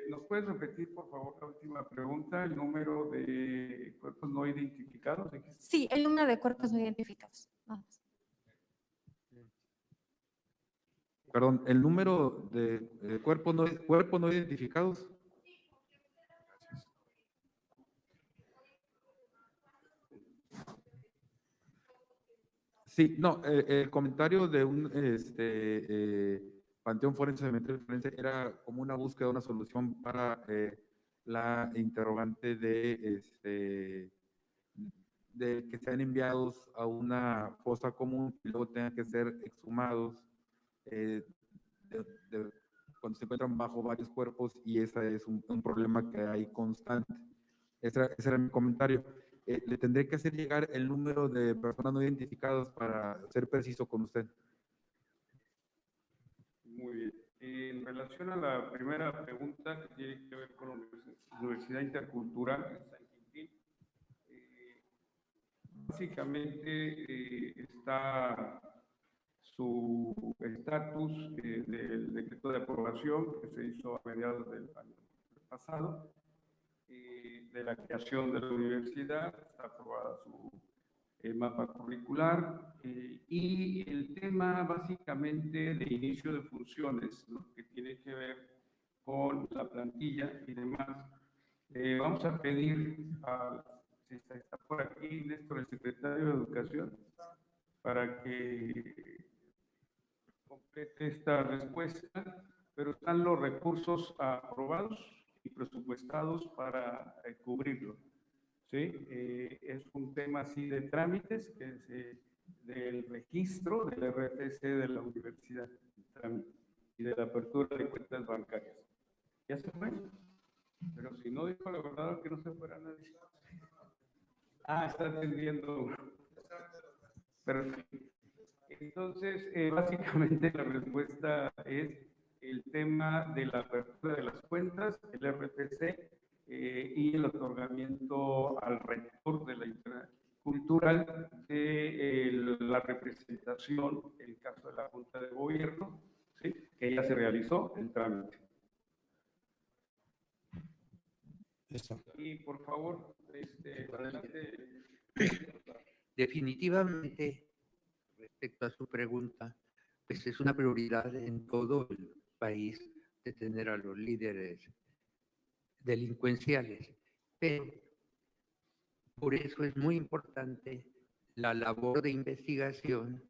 Speaker 5: ¿Nos puedes repetir, por favor, la última pregunta? ¿El número de cuerpos no identificados?
Speaker 19: Sí, el número de cuerpos no identificados. Vamos.
Speaker 9: Perdón, el número de cuerpos no identificados. Sí, no, el comentario de un Panteón Forense, Cementerio Forense, era como una búsqueda de una solución para la interrogante de que sean enviados a una fosa común y luego tengan que ser exhumados cuando se encuentran bajo varios cuerpos, y ese es un problema que hay constante. Ese era mi comentario. Le tendré que hacer llegar el número de personas no identificadas para ser preciso con usted.
Speaker 5: Muy bien. En relación a la primera pregunta que tiene que ver con la Universidad Intercultural de San Quintín, básicamente está su estatus del decreto de aprobación que se hizo a mediados del año pasado, de la creación de la universidad, está aprobada su mapa curricular y el tema básicamente de inicio de funciones, lo que tiene que ver con la plantilla y demás. Vamos a pedir si está por aquí Néstor, el secretario de Educación, para que complete esta respuesta, pero están los recursos aprobados y presupuestados para cubrirlo. ¿Sí? Es un tema así de trámites, que es del registro del RFC de la universidad y de la apertura de cuentas bancarias. ¿Ya se fue? Pero si no, dijo la gobernadora que no se fuera nadie. Está atendiendo. Perfecto. Entonces, básicamente la respuesta es el tema de la apertura de las cuentas, el RFC, y el otorgamiento al rector de la Intercultural de la representación, en el caso de la Junta de Gobierno, ¿sí? Que ya se realizó el trámite.
Speaker 2: Listo.
Speaker 5: Y por favor, adelante.
Speaker 4: Definitivamente, respecto a su pregunta, pues es una prioridad en todo el país de tener a los líderes delincuenciales, pero por eso es muy importante la labor de investigación,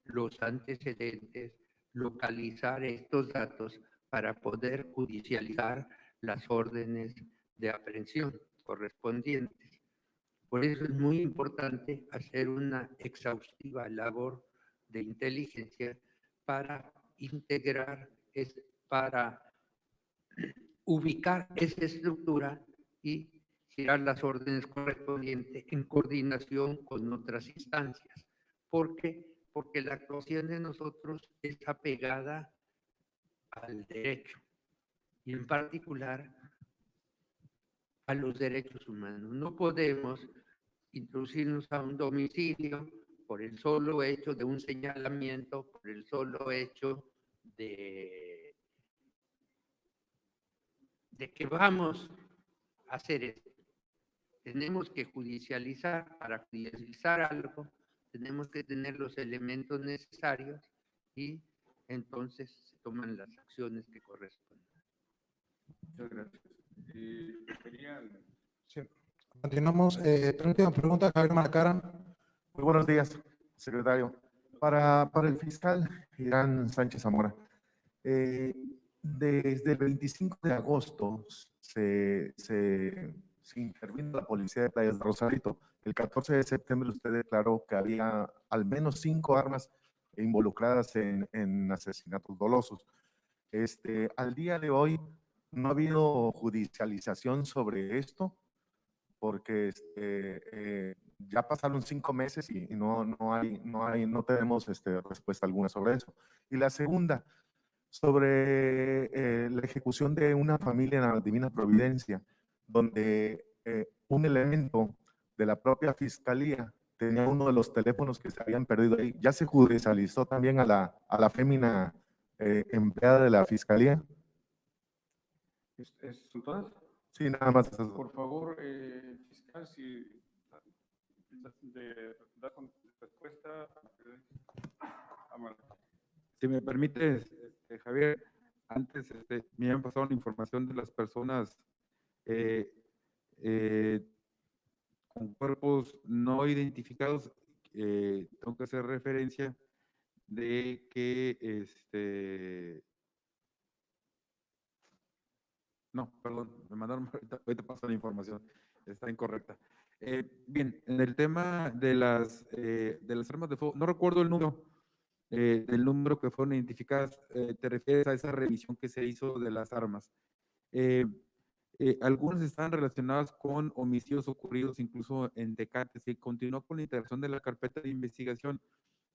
Speaker 4: los antecedentes, localizar estos datos para poder judicializar las órdenes de aprehensión correspondientes. Por eso es muy importante hacer una exhaustiva labor de inteligencia para integrar, para ubicar esa estructura y girar las órdenes correspondientes en coordinación con otras instancias. ¿Por qué? Porque la actuación de nosotros es apegada al derecho y en particular a los derechos humanos. No podemos introducirnos a un domicilio por el solo hecho de un señalamiento, por el solo hecho de que vamos a hacer esto. Tenemos que judicializar, para judicializar algo, tenemos que tener los elementos necesarios y entonces se toman las acciones que corresponden.
Speaker 5: Muchas gracias.
Speaker 2: Sí. Continuamos. Última pregunta, Javier Malacara.
Speaker 16: Muy buenos días, secretario. Para el fiscal Irán Sánchez Zamora, desde el 25 de agosto se intervino la policía de Playas de Rosarito. El 14 de septiembre usted declaró que había al menos 5 armas involucradas en asesinatos dolosos. Al día de hoy no ha habido judicialización sobre esto, porque ya pasaron 5 meses y no tenemos respuesta alguna sobre eso. Y la segunda, sobre la ejecución de una familia en la Divina Providencia, donde un elemento de la propia fiscalía tenía uno de los teléfonos que se habían perdido ahí. ¿Ya se judicializó también a la fémina empleada de la fiscalía?
Speaker 5: ¿Son todas?
Speaker 16: Sí, nada más esas dos.
Speaker 5: Por favor, fiscal, si da respuesta.
Speaker 9: Si me permites, Javier, antes me han pasado la información de las personas con cuerpos no identificados. Tengo que hacer referencia de que no, perdón, me mandaron, ahorita paso la información, está incorrecta. Bien, en el tema de las armas de fuego, no recuerdo el número del número que fueron identificadas, te refieres a esa revisión que se hizo de las armas. Algunas están relacionadas con homicidios ocurridos incluso en Tecate. Se continuó con la integración de la carpeta de investigación.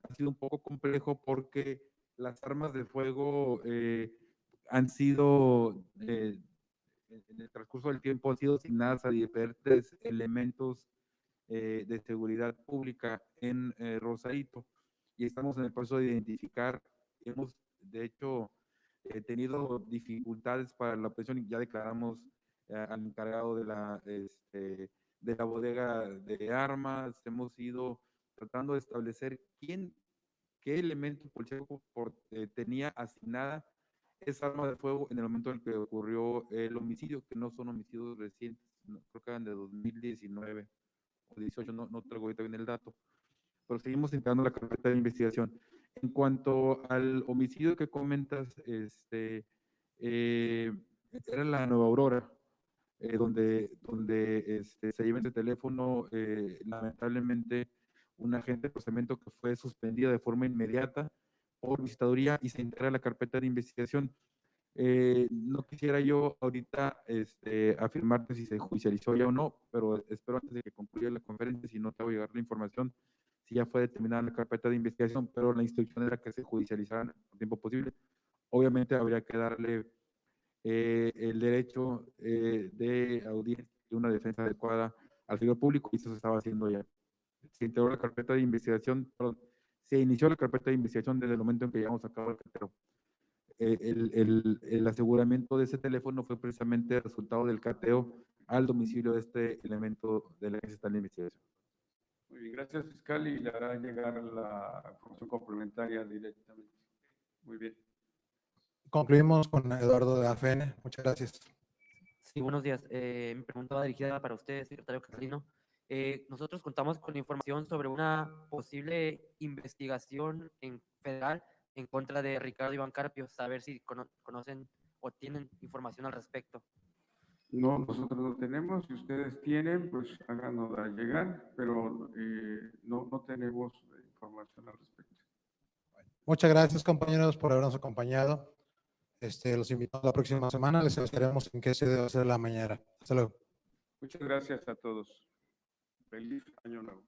Speaker 9: Ha sido un poco complejo porque las armas de fuego han sido, en el transcurso del tiempo, han sido asignadas a diferentes elementos de seguridad pública en Rosarito, y estamos en el proceso de identificar. Hemos, de hecho, tenido dificultades para la obtención y ya declaramos al encargado de la bodega de armas. Hemos ido tratando de establecer qué elemento policíaco tenía asignada esa arma de fuego en el momento en el que ocurrió el homicidio, que no son homicidios recientes, creo que eran de 2019 o 18, no traigo ahorita bien el dato, pero seguimos integrando la carpeta de investigación. En cuanto al homicidio que comentas, era la Nueva Aurora, donde se lleva ese teléfono, lamentablemente, un agente de procedimiento que fue suspendido de forma inmediata por visitaduría y se integra la carpeta de investigación. No quisiera yo ahorita afirmarte si se judicializó ya o no, pero espero antes de que concluya la conferencia, si no te voy a llegar la información, si ya fue determinada la carpeta de investigación, pero la instrucción era que se judicializaran a tiempo posible. Obviamente habría que darle el derecho de audiencia y una defensa adecuada al servidor público, y eso se estaba haciendo ya. Se integró la carpeta de investigación, perdón, se inició la carpeta de investigación desde el momento en que llevamos a cabo el cateo. El aseguramiento de ese teléfono fue precisamente el resultado del cateo al domicilio de este elemento de la que se está en la investigación.
Speaker 5: Muy bien, gracias, fiscal, y le hará llegar la información complementaria directamente. Muy bien.
Speaker 2: Concluimos con Eduardo de AFN. Muchas gracias.
Speaker 20: Sí, buenos días. Mi pregunta va dirigida para usted, secretario Catalino. Nosotros contamos con información sobre una posible investigación en federal en contra de Ricardo Iván Carpio. Saber si conocen o tienen información al respecto.
Speaker 5: No, nosotros no tenemos. Si ustedes tienen, pues háganosla llegar, pero no tenemos información al respecto.
Speaker 2: Muchas gracias, compañeros, por habernos acompañado. Los invitamos la próxima semana. Les avisaremos en qué se debe hacer la mañana. Hasta luego.
Speaker 5: Muchas gracias a todos. Feliz año nuevo.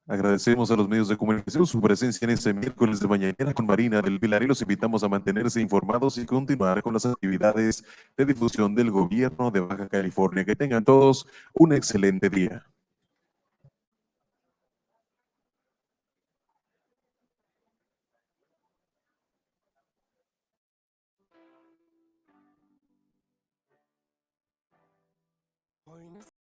Speaker 21: Agradecemos a los medios de comunicación su presencia en este miércoles de mañanera con Marina del Pilar y los invitamos a mantenerse informados y continuar con las actividades de difusión del gobierno de Baja California. Que tengan todos un excelente día.